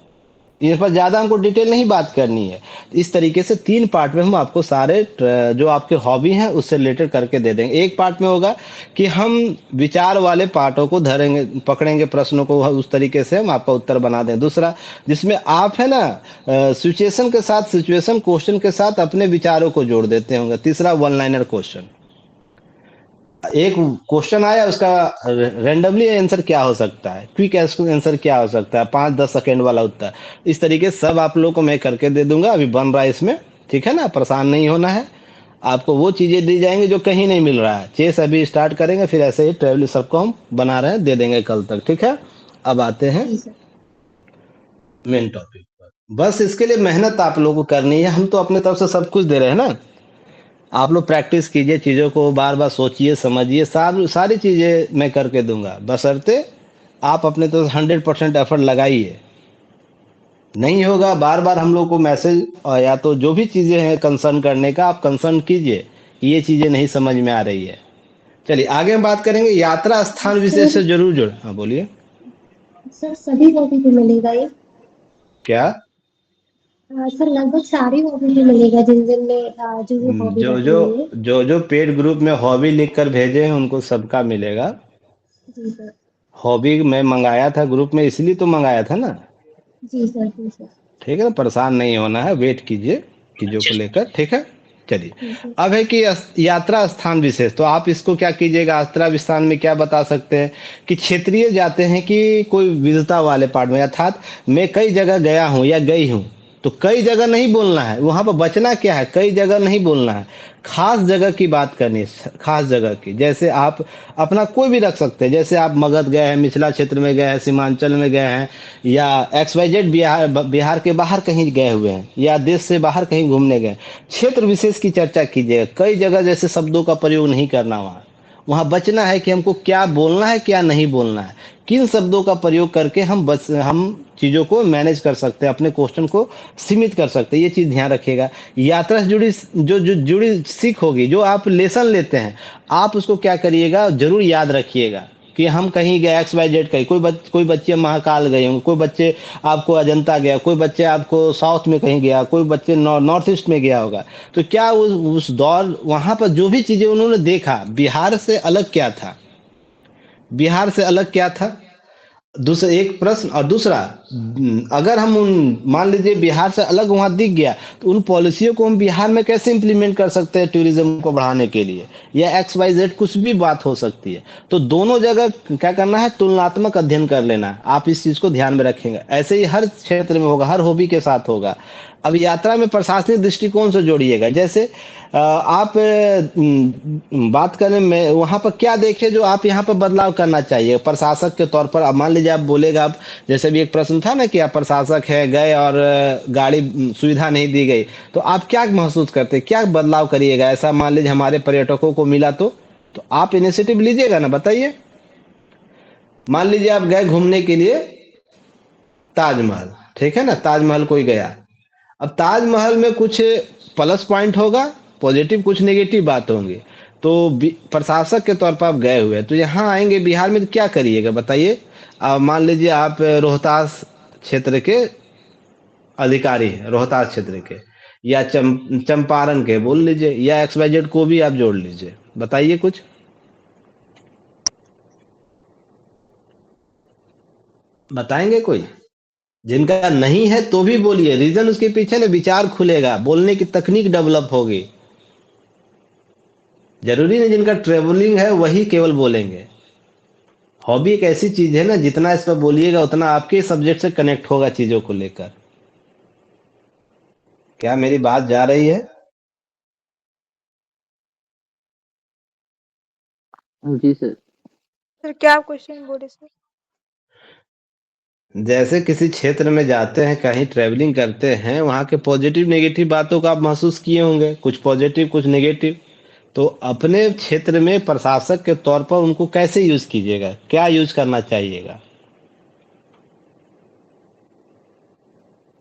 इस पर ज्यादा हमको डिटेल नहीं बात करनी है। इस तरीके से 3 पार्ट में हम आपको सारे जो आपके हॉबी हैं उससे रिलेटेड करके दे देंगे। एक पार्ट में होगा कि हम विचार वाले पार्टों को धरेंगे, पकड़ेंगे प्रश्नों को, उस तरीके से हम आपका उत्तर बना दें। दूसरा जिसमें आप है ना सिचुएशन के साथ, सिचुएशन क्वेश्चन के साथ अपने विचारों को जोड़ देते होंगे। तीसरा वन लाइनर क्वेश्चन, एक क्वेश्चन आया उसका रेंडमली आंसर क्या हो सकता है, क्विक आंसर क्या हो सकता है, 5-10 सेकेंड वाला उत्तर। इस तरीके से सब आप लोगों को मैं करके दे दूंगा, अभी बन रहा है इसमें, ठीक है ना, परेशान नहीं होना है। आपको वो चीजें दी जाएंगी जो कहीं नहीं मिल रहा है। चेस अभी स्टार्ट करेंगे, फिर ऐसे ही ट्रेवल सबको हम बना रहे हैं, दे देंगे कल तक, ठीक है। अब आते हैं जी सर। मेन टॉपिक पर। बस इसके लिए मेहनत आप लोगों को करनी है, हम तो अपने तरफ से सब कुछ दे रहे हैं ना। आप लोग प्रैक्टिस कीजिए, चीज़ों को बार बार सोचिए, समझिए, सारी चीज़ें मैं करके दूंगा, बशर्ते आप अपने तो 100% एफर्ट लगाइए। नहीं होगा, बार बार हम लोग को मैसेज या तो जो भी चीजें हैं कंसर्न करने का आप कंसर्न कीजिए कि ये चीजें नहीं समझ में आ रही है। चलिए आगे हम बात करेंगे यात्रा स्थान विशेष सर से जरूर जुड़, हाँ बोलिए। सर सभी हॉबी पे मिलेगा ये? क्या? सर लगभग सारी हॉबी पे मिलेगा जिन जिन में जो हॉबी जो रखी जो हुई है। जो पेड ग्रुप में हॉबी लिख कर भेजे हैं उनको सबका मिलेगा। जी सर। हॉबी मैं मंगाया था ग्रुप में, इसलिए तो मंगाया था ना। जी सर। जी सर। ठीक है ना, परेशान नहीं होना है, वेट कीजिए चीजों को लेकर, ठीक है। चलिए जी सर। अब है कि यात्रा स्थान विशेष, तो आप इसको क्या कीजिएगा, यात्रा स्थान में क्या बता सकते हैं कि क्षेत्रीय जाते हैं कि कोई विविधता वाले पार्ट में, अर्थात मैं कई जगह गया हूँ या गई हूँ। तो कई जगह नहीं बोलना है, वहां पर बचना क्या है, कई जगह नहीं बोलना है, खास जगह की बात करनी है, खास जगह की। जैसे आप अपना कोई भी रख सकते हैं, जैसे आप मगध गए हैं, मिथिला क्षेत्र में गए हैं, सीमांचल में गए हैं, या XYZ बिहार बिहार के बाहर कहीं गए हुए हैं, या देश से बाहर कहीं घूमने गए। क्षेत्र विशेष की चर्चा कीजिएगा, कई जगह जैसे शब्दों का प्रयोग नहीं करना, वहाँ वहाँ बचना है कि हमको क्या बोलना है क्या नहीं बोलना है, किन शब्दों का प्रयोग करके हम चीज़ों को मैनेज कर सकते हैं, अपने क्वेश्चन को सीमित कर सकते हैं, ये चीज़ ध्यान रखिएगा। यात्रा से जुड़ी जो जुड़ी सीख होगी, जो आप लेसन लेते हैं, आप उसको क्या करिएगा, जरूर याद रखिएगा कि हम कहीं गए XYZ कहीं, कोई बच्चे महाकाल गए होंगे, कोई बच्चे आपको अजंता गया, कोई बच्चे आपको साउथ में कहीं गया, कोई बच्चे नॉर्थ ईस्ट में गया होगा। तो क्या उस दौर वहां पर जो भी चीजें उन्होंने देखा, बिहार से अलग क्या था, बिहार से अलग क्या था, दूसरा एक प्रश्न। और दूसरा, अगर हम उन मान लीजिए बिहार से अलग वहां दिख गया, तो उन पॉलिसियों को हम बिहार में कैसे इंप्लीमेंट कर सकते हैं टूरिज्म को बढ़ाने के लिए, या XYZ कुछ भी बात हो सकती है। तो दोनों जगह क्या करना है, तुलनात्मक अध्ययन कर लेना है, आप इस चीज को ध्यान में रखेंगे। ऐसे ही हर क्षेत्र में होगा, हर हॉबी के साथ होगा। अब यात्रा में प्रशासनिक दृष्टिकोण से जोड़िएगा, जैसे आप बात करें में वहां पर क्या देखे जो आप यहाँ पर बदलाव करना चाहिए प्रशासक के तौर पर। अब मान लीजिए आप बोलेगा, आप जैसे भी एक प्रश्न था ना कि आप प्रशासक है गए और गाड़ी सुविधा नहीं दी गई, तो आप क्या महसूस करते, क्या बदलाव करिएगा, ऐसा मान लीजिए हमारे पर्यटकों को मिला तो आप इनिशिएटिव लीजिएगा ना, बताइए। मान लीजिए आप गए घूमने के लिए ताजमहल, ठीक है ना, ताजमहल कोई गया। अब ताजमहल में कुछ प्लस पॉइंट होगा, पॉजिटिव, कुछ नेगेटिव बात होंगी। तो प्रशासक के तौर पर आप गए हुए हैं, तो यहाँ आएंगे बिहार में तो क्या करिएगा बताइए। मान लीजिए आप रोहतास क्षेत्र के अधिकारी हैं, रोहतास क्षेत्र के, या चंपारण के बोल लीजिए, या XYZ को भी आप जोड़ लीजिए, बताइए कुछ। बताएंगे कोई, जिनका नहीं है तो भी बोलिए, रीजन उसके पीछे ना विचार खुलेगा, बोलने की तकनीक डेवलप होगी। जरूरी नहीं जिनका ट्रेवलिंग है वही केवल बोलेंगे। हॉबी एक ऐसी चीज है ना, जितना इस पर बोलिएगा उतना आपके सब्जेक्ट से कनेक्ट होगा चीजों को लेकर। क्या मेरी बात जा रही है? जी सर। सर क्या क्वेश्चन बोले सर? जैसे किसी क्षेत्र में जाते हैं, कहीं ट्रेवलिंग करते हैं, वहां के पॉजिटिव नेगेटिव बातों को आप महसूस किए होंगे, कुछ पॉजिटिव कुछ नेगेटिव। तो अपने क्षेत्र में प्रशासक के तौर पर उनको कैसे यूज कीजिएगा, क्या यूज करना चाहिएगा।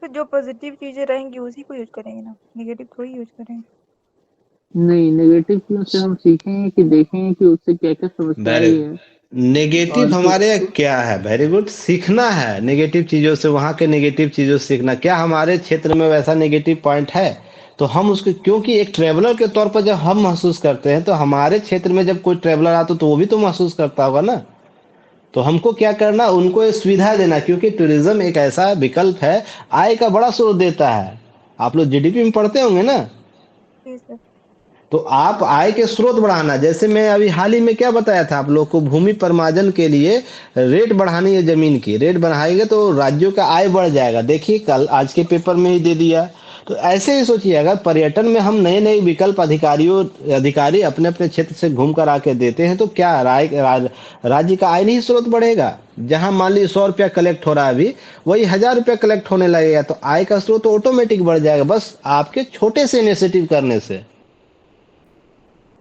तो जो पॉजिटिव चीजें रहेंगी उसी को यूज करेंगे ना, नेगेटिव थोड़ी यूज करेंगे। नहीं, नेगेटिव चीज़ों से हम सीखेंगे कि देखेंगे कि उससे क्या-क्या समस्याएँ वेरी हैं नेगेटिव और हमारे यहाँ क्या है, वेरी गुड, सीखना है नेगेटिव चीजों से, वहां के नेगेटिव चीजों से सीखना। क्या हमारे क्षेत्र में वैसा नेगेटिव पॉइंट है, तो हम उसको, क्योंकि एक ट्रेवलर के तौर पर जब हम महसूस करते हैं, तो हमारे क्षेत्र में जब कोई ट्रेवलर आता तो वो भी तो महसूस करता होगा ना। तो हमको क्या करना, उनको ये सुविधा देना, क्योंकि टूरिज्म एक ऐसा विकल्प है, आय का बड़ा स्रोत देता है। आप लोग GDP में पढ़ते होंगे ना। जी सर। तो आप आय के स्रोत बढ़ाना, जैसे मैं अभी हाल ही में क्या बताया था आप लोग को, भूमि परमार्जन के लिए रेट बढ़ानी है, जमीन की रेट बढ़ाएंगे तो राज्यों का आय बढ़ जाएगा। देखिए कल आज के पेपर में ही दे दिया। तो ऐसे ही सोचिए, अगर पर्यटन में हम नए नए विकल्प अधिकारी अपने अपने क्षेत्र से घूम कर आके देते हैं, तो क्या राज्य का आय नहीं स्रोत बढ़ेगा। जहां मान लीजिए 100 रुपया कलेक्ट हो रहा है अभी, वही 1000 रुपया कलेक्ट होने लगेगा, तो आय का स्रोत ऑटोमेटिक बढ़ जाएगा, बस आपके छोटे से इनिशिएटिव करने से।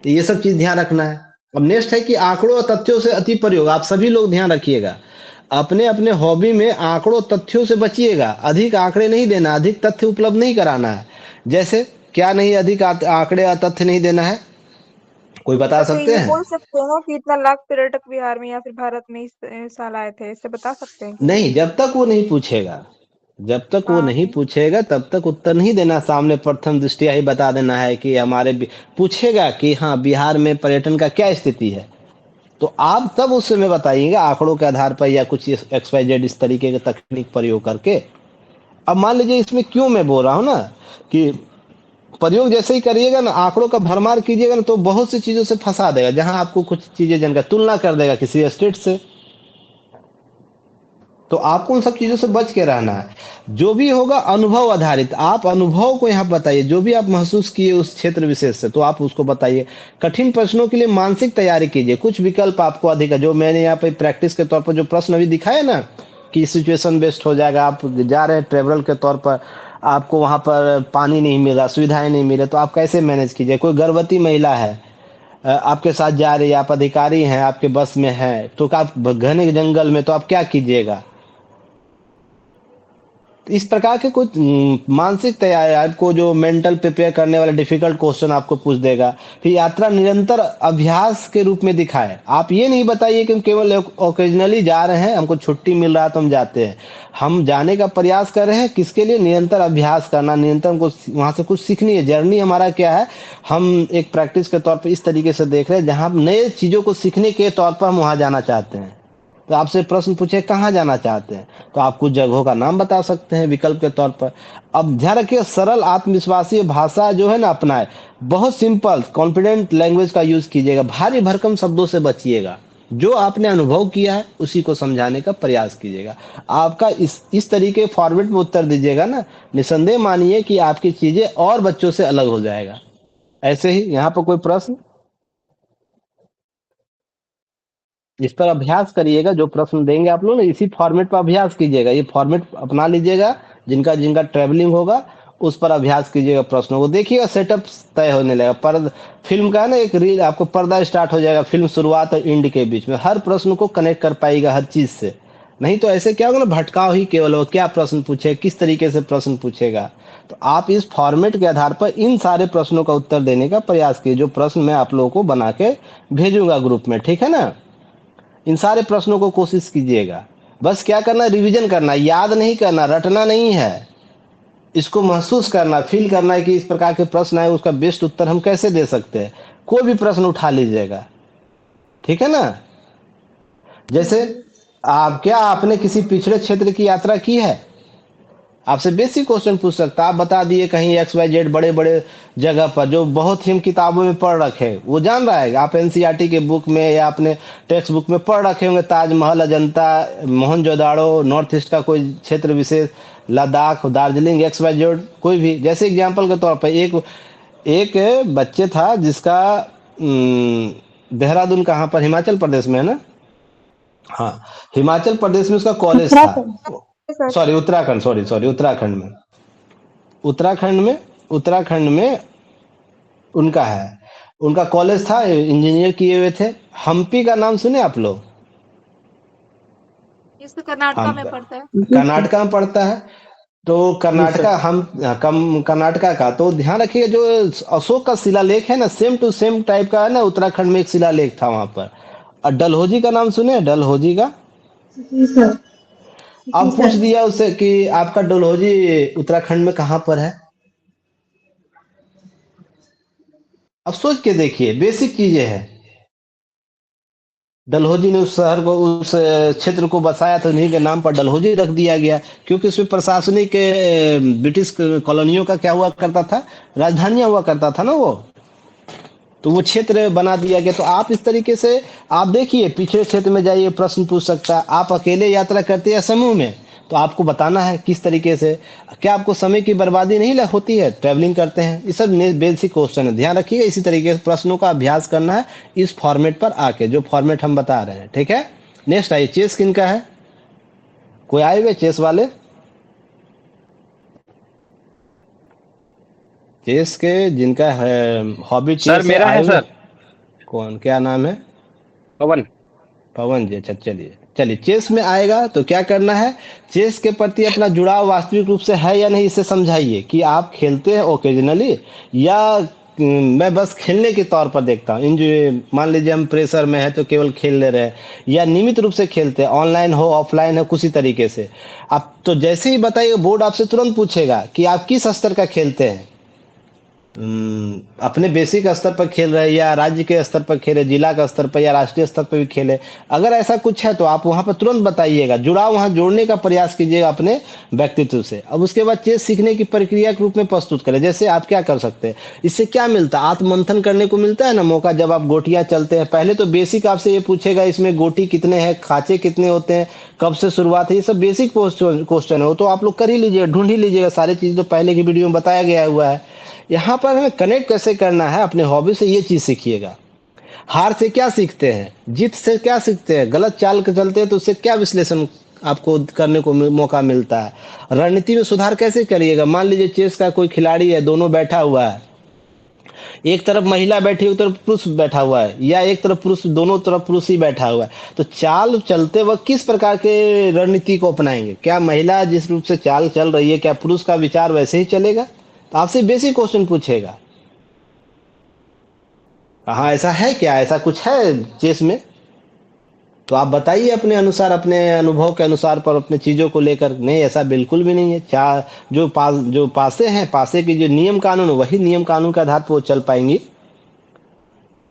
तो ये सब चीज ध्यान रखना है। अब नेक्स्ट है कि आंकड़ों और तथ्यों से अति प्रयोग, आप सभी लोग ध्यान रखिएगा। अपने अपने हॉबी में आंकड़ों तथ्यों से बचिएगा। अधिक आंकड़े नहीं देना, अधिक तथ्य उपलब्ध नहीं कराना है। जैसे क्या नहीं, अधिक आंकड़े या तथ्य नहीं देना है, कोई बता सर तो सकते ये हैं? बोल सकते हैं ना कि इतना लाख पर्यटक बिहार में या फिर भारत में इस साल आए थे, इससे बता सकते हैं क्या? नहीं, जब तक वो नहीं पूछेगा, जब तक वो हाँ नहीं पूछेगा तब तक उत्तर नहीं देना। सामने प्रथम दृष्टिया ही बता देना है कि पूछेगा कि हाँ बिहार में पर्यटन का क्या स्थिति है, तो आप तब उस समय बताइएगा आंकड़ों के आधार पर या कुछ एक्स वाई जेड इस तरीके के तकनीक प्रयोग करके। अब मान लीजिए इसमें क्यों मैं बोल रहा हूँ ना कि प्रयोग जैसे ही करिएगा ना, आंकड़ों का भरमार कीजिएगा ना, तो बहुत सी चीजों से फंसा देगा। जहां आपको कुछ चीजें जानकर तुलना कर देगा किसी स्टेट से, तो आपको उन सब चीजों से बच के रहना है। जो भी होगा अनुभव आधारित, आप अनुभव को यहाँ बताइए, जो भी आप महसूस किए उस क्षेत्र विशेष से तो आप उसको बताइए। कठिन प्रश्नों के लिए मानसिक तैयारी कीजिए। कुछ विकल्प आपको अधिक है, जो मैंने यहाँ पे प्रैक्टिस के तौर पर जो प्रश्न अभी दिखाए ना कि सिचुएशन बेस्ड हो जाएगा। आप जा रहे हैं ट्रेवल के तौर पर, आपको वहां पर पानी नहीं मिला, सुविधाएं नहीं मिले, तो आप कैसे मैनेज कीजिए। कोई गर्भवती महिला है, आपके साथ जा रही है, आप अधिकारी हैं, आपके बस में है, तो आप घने जंगल में, तो आप क्या कीजिएगा। तो इस प्रकार के कुछ मानसिक तैयारी, आपको जो मेंटल प्रिपेयर करने वाले डिफिकल्ट क्वेश्चन आपको पूछ देगा। फिर यात्रा निरंतर अभ्यास के रूप में दिखाए। आप ये नहीं बताइए कि हम केवल ओकेजनली जा रहे हैं, हमको छुट्टी मिल रहा है तो हम जाते हैं। हम जाने का प्रयास कर रहे हैं, किसके लिए? निरंतर अभ्यास करना, निरंतर हमको वहां से कुछ सीखनी है। जर्नी हमारा क्या है, हम एक प्रैक्टिस के तौर पर इस तरीके से देख रहे हैं जहां हम नए चीजों को सीखने के तौर पर हम वहां जाना चाहते हैं। तो आपसे प्रश्न पूछे कहाँ जाना चाहते हैं, तो आप कुछ जगहों का नाम बता सकते हैं विकल्प के तौर पर। अब ध्यान रखिए, सरल आत्मविश्वासी भाषा जो है ना अपनाए। बहुत सिंपल कॉन्फिडेंट लैंग्वेज का यूज कीजिएगा। भारी भरकम शब्दों से बचिएगा। जो आपने अनुभव किया है उसी को समझाने का प्रयास कीजिएगा। आपका इस तरीके फॉर्मेट में उत्तर दीजिएगा ना, निसंदेह मानिए कि आपकी चीजें और बच्चों से अलग हो जाएगा। ऐसे ही यहाँ पर कोई प्रश्न, इस पर अभ्यास करिएगा। जो प्रश्न देंगे आप लोग ना, इसी फॉर्मेट पर अभ्यास कीजिएगा। ये फॉर्मेट अपना लीजिएगा, जिनका जिनका ट्रैवलिंग होगा उस पर अभ्यास कीजिएगा। प्रश्नों को देखिएगा, सेटअप तय होने लगेगा। पर फिल्म का ना एक रील, आपको पर्दा स्टार्ट हो जाएगा फिल्म शुरुआत और एंड के बीच में। हर प्रश्न को कनेक्ट कर पाएगा हर चीज से। नहीं तो ऐसे क्या होगा ना, भटकाव ही केवल हो। क्या प्रश्न पूछे, किस तरीके से प्रश्न पूछेगा। तो आप इस फॉर्मेट के आधार पर इन सारे प्रश्नों का उत्तर देने का प्रयास कीजिए, जो प्रश्न मैं आप लोगों को बना के भेजूंगा ग्रुप में, ठीक है ना। इन सारे प्रश्नों को कोशिश कीजिएगा। बस क्या करना, रिवीजन करना, याद नहीं करना, रटना नहीं है। इसको महसूस करना, फील करना है कि इस प्रकार के प्रश्न आए, उसका बेस्ट उत्तर हम कैसे दे सकते हैं। कोई भी प्रश्न उठा लीजिएगा, ठीक है ना। जैसे क्या आपने किसी पिछड़े क्षेत्र की यात्रा की है? आपसे बेसिक क्वेश्चन पूछ सकता है। आप बता दिए कहीं एक्स वाई जेड बड़े बड़े जगह पर, जो बहुत ही हम किताबों में पढ़ रखे हैं, वो जान रहा है। आप एनसीईआरटी के बुक में या अपने टेक्स्ट बुक में पढ़ रखे होंगे, ताजमहल, अजंता, मोहनजोदाड़ो, नॉर्थ ईस्ट का कोई क्षेत्र विशेष, Ladakh, Darjeeling, X Y Z, कोई भी। जैसे एग्जाम्पल के तौर पर एक एक बच्चे था जिसका देहरादून कहाँ पर, हिमाचल प्रदेश में है ना। हाँ, हिमाचल प्रदेश में उसका कॉलेज था। Uttarakhand. Sir sorry Uttarakhand, sorry Uttarakhand में, उत्तराखंड में उनका है। उनका कॉलेज था, इंजीनियर किए हुए थे। हम्पी का नाम सुने आप लोग? इस कर्नाटका हम में पड़ता है। जी सर। कर्नाटका में पड़ता है। तो जी सर। कर्नाटका हम कम कर्नाटका का, तो ध्यान रखिए जो अशोक का शिलालेख है ना, सेम टू सेम टाइप का है ना। उत्तराखंड में एक शिलालेख था वहां पर। और डलहौजी का नाम सुने, डलहौजी का? जी सर। जी अब पूछ सर। दिया उससे कि आपका डलहौजी उत्तराखंड में कहाँ पर है। अब सोच के देखिए, बेसिक चीजें हैं। डलहौजी ने उस शहर को, उस क्षेत्र को बसाया तो उन्हीं के नाम पर डलहौजी रख दिया गया, क्योंकि उसमें प्रशासनिक ब्रिटिश कॉलोनियों का क्या हुआ करता था, राजधानियां हुआ करता था ना वो। तो वो क्षेत्र बना दिया गया। तो आप इस तरीके से आप देखिए, पिछड़े क्षेत्र में जाइए, प्रश्न पूछ सकता है। आप अकेले यात्रा करते हैं या समूह में, तो आपको बताना है किस तरीके से। क्या आपको समय की बर्बादी नहीं होती है ट्रैवलिंग करते हैं। ये सब बेसिक क्वेश्चन है, ध्यान रखिएगा। इसी तरीके से प्रश्नों का अभ्यास करना है इस फॉर्मेट पर आके, जो फॉर्मेट हम बता रहे हैं, ठीक है। नेक्स्ट आइए, चेस किन का है, कोई आए हुए चेस वाले? चेस के जिनका है हॉबी सर चेस है, मेरा आए है हुए? सर। कौन, क्या नाम है? पवन। पवन जी, अच्छा चलिए चलिए, चेस में आएगा तो क्या करना है, चेस के प्रति अपना जुड़ाव वास्तविक रूप से है या नहीं इसे समझाइए कि आप खेलते हैं ओकेजनली या मैं बस खेलने के तौर पर देखता हूँ। इन जो मान लीजिए हम प्रेशर में है तो केवल खेल ले रहे हैं, या नियमित रूप से खेलते हैं, ऑनलाइन हो ऑफलाइन हो किसी तरीके से। आप तो जैसे ही बताइए बोर्ड आपसे तुरंत पूछेगा कि आप किस स्तर का खेलते हैं। अपने बेसिक स्तर पर खेल रहे हैं या राज्य के स्तर पर खेले, जिला का स्तर पर या राष्ट्रीय स्तर पर भी खेले, अगर ऐसा कुछ है तो आप वहां पर तुरंत बताइएगा, जुड़ाव वहां जोड़ने का प्रयास कीजिएगा अपने व्यक्तित्व से। अब उसके बाद चेस सीखने की प्रक्रिया के रूप में प्रस्तुत करें। जैसे आप क्या कर सकते हैं, इससे क्या मिलता है, आत्ममंथन करने को मिलता है ना मौका। जब आप गोटियां चलते हैं, पहले तो बेसिक आपसे ये पूछेगा इसमें गोटी कितने हैं, खांचे कितने होते हैं, कब से शुरुआत है, ये सब बेसिक क्वेश्चन है, वो तो आप लोग कर ही लीजिएगा, ढूंढ ही लीजिएगा, सारी चीज तो पहले की वीडियो में बताया गया हुआ है। यहाँ पर हमें कनेक्ट कैसे करना है अपने हॉबी से, ये चीज सीखिएगा। हार से क्या सीखते हैं, जीत से क्या सीखते हैं, गलत चाल के चलते हैं तो उससे क्या विश्लेषण आपको करने को मौका मिलता है। रणनीति में सुधार कैसे करिएगा, मान लीजिए चेस का कोई खिलाड़ी है, दोनों बैठा हुआ है, एक तरफ महिला बैठी एक तरफ पुरुष बैठा हुआ है, या एक तरफ पुरुष, दोनों तरफ पुरुष ही बैठा हुआ है, तो चाल चलते वक्त किस प्रकार के रणनीति को अपनाएंगे। क्या महिला जिस रूप से चाल चल रही है, क्या पुरुष का विचार वैसे ही चलेगा। तो आपसे बेसिक क्वेश्चन पूछेगा। हाँ ऐसा है क्या, ऐसा कुछ है चेस में, तो आप बताइए अपने अनुसार, अपने अनुभव के अनुसार पर अपने चीजों को लेकर। नहीं ऐसा बिल्कुल भी नहीं है। चार जो पासे हैं, पासे के जो नियम कानून, वही नियम कानून के आधार पर वो चल पाएंगी।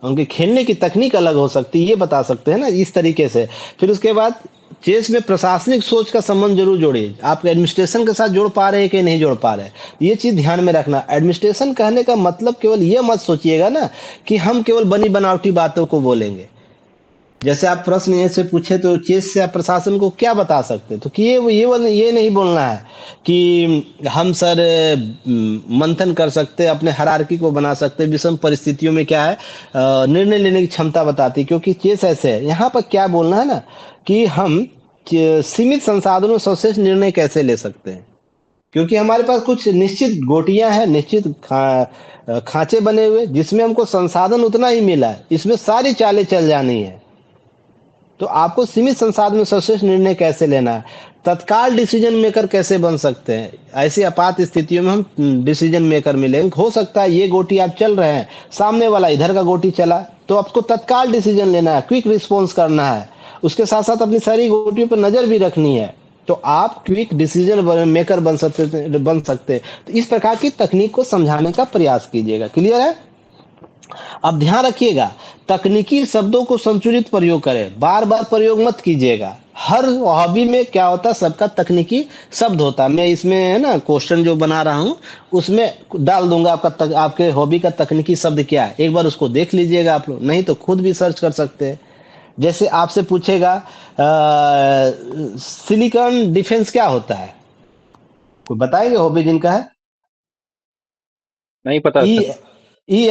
उनके खेलने की तकनीक अलग हो सकती है, ये बता सकते हैं ना इस तरीके से। फिर उसके बाद चेस में प्रशासनिक सोच का संबंध जरूर जोड़िए। आप एडमिनिस्ट्रेशन के साथ जोड़ पा रहे हैं कि नहीं जोड़ पा रहे हैं, ये चीज ध्यान में रखना। एडमिनिस्ट्रेशन कहने का मतलब केवल ये मत सोचिएगा ना कि हम केवल बनी बनावटी बातों को बोलेंगे। जैसे आप प्रश्न ऐसे पूछे तो चेस से आप प्रशासन को क्या बता सकते हैं, तो कि ये नहीं बोलना है कि हम सर मंथन कर सकते हैं, अपने हायरार्की को बना सकते हैं, विषम परिस्थितियों में क्या है निर्णय लेने की क्षमता बताती है, क्योंकि चेस ऐसे है। यहाँ पर क्या बोलना है ना कि हम सीमित संसाधनों से सर्वश्रेष्ठ निर्णय कैसे ले सकते हैं, क्योंकि हमारे पास कुछ निश्चित गोटियां हैं, निश्चित खांचे बने हुए, जिसमें हमको संसाधन उतना ही मिला है, इसमें सारी चालें चल जानी है। तो आपको सीमित संसाधन में सर्वश्रेष्ठ निर्णय कैसे लेना है, तत्काल डिसीजन मेकर कैसे बन सकते हैं। ऐसी आपात स्थितियों में हम डिसीजन मेकर मिलेंगे। हो सकता है ये गोटी आप चल रहे हैं, सामने वाला इधर का गोटी चला, तो आपको तत्काल डिसीजन लेना है, क्विक रिस्पॉन्स करना है। उसके साथ साथ अपनी सारी गोटियों पर नजर भी रखनी है, तो आप क्विक डिसीजन मेकर बन सकते। तो इस प्रकार की तकनीक को समझाने का प्रयास कीजिएगा। क्लियर है। अब ध्यान रखिएगा, तकनीकी शब्दों को संतुलित प्रयोग करें, बार बार प्रयोग मत कीजिएगा। हर हॉबी में क्या होता है, सबका तकनीकी शब्द होता है। मैं इसमें है ना क्वेश्चन जो बना रहा हूं उसमें डाल दूंगा आपके हॉबी का तकनीकी शब्द क्या है, एक बार उसको देख लीजिएगा आप लोग, नहीं तो खुद भी सर्च कर सकते हैं। जैसे आपसे पूछेगा सिलिकॉन डिफेंस क्या होता है, कोई बताएंगे हॉबी जिनका है। नहीं पता ई सर। ई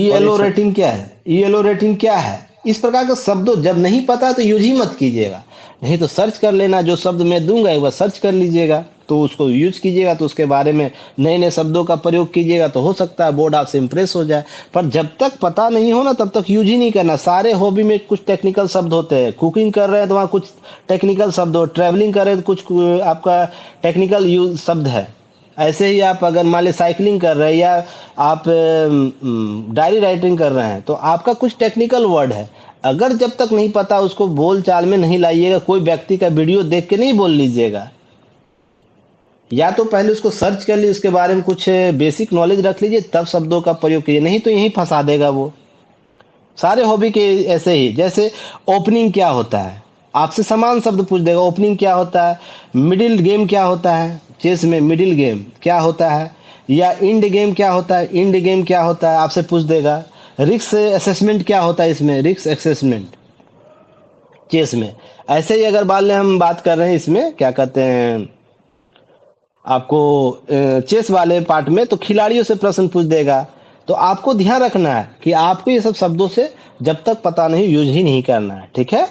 एलो रेटिंग क्या है, ई एलो रेटिंग क्या है, इस प्रकार के शब्दों जब नहीं पता तो यूज ही मत कीजिएगा, नहीं तो सर्च कर लेना। जो शब्द मैं दूंगा एक बार सर्च कर लीजिएगा, तो उसको यूज कीजिएगा, तो उसके बारे में नए नए शब्दों का प्रयोग कीजिएगा, तो हो सकता है बोर्ड आपसे इंप्रेस हो जाए। पर जब तक पता नहीं हो ना तब तक यूज ही नहीं करना। सारे हॉबी में कुछ टेक्निकल शब्द होते हैं, कुकिंग कर रहे हैं तो वहाँ कुछ टेक्निकल शब्द हो, ट्रैवलिंग कर रहे हैं तो कुछ आपका टेक्निकल यूज शब्द है। ऐसे ही आप अगर मान ली साइकिलिंग कर रहे हैं या आप डायरी राइटिंग कर रहे हैं तो आपका कुछ टेक्निकल वर्ड है, अगर जब तक नहीं पता उसको बोल चाल में नहीं लाइएगा। कोई व्यक्ति का वीडियो देख के नहीं बोल लीजिएगा, या तो पहले उसको सर्च कर लीजिए, उसके बारे में कुछ बेसिक नॉलेज रख लीजिए, तब शब्दों का प्रयोग कीजिए, नहीं तो यही फंसा देगा वो। सारे हॉबी के ऐसे ही। जैसे ओपनिंग क्या होता है, आपसे समान शब्द पूछ देगा, ओपनिंग क्या होता है, मिडिल गेम क्या होता है, चेस में मिडिल गेम क्या होता है, या इंड गेम क्या होता है, इंड गेम क्या होता है आपसे पूछ देगा। रिस्क असेसमेंट क्या होता है, इसमें रिस्क असेसमेंट चेस में। ऐसे ही अगर हम बात कर रहे हैं इसमें क्या कहते हैं आपको चेस वाले पार्ट में, तो खिलाड़ियों से प्रश्न पूछ देगा। तो आपको ध्यान रखना है कि आपको ये सब शब्दों से जब तक पता नहीं यूज ही नहीं करना है, ठीक है।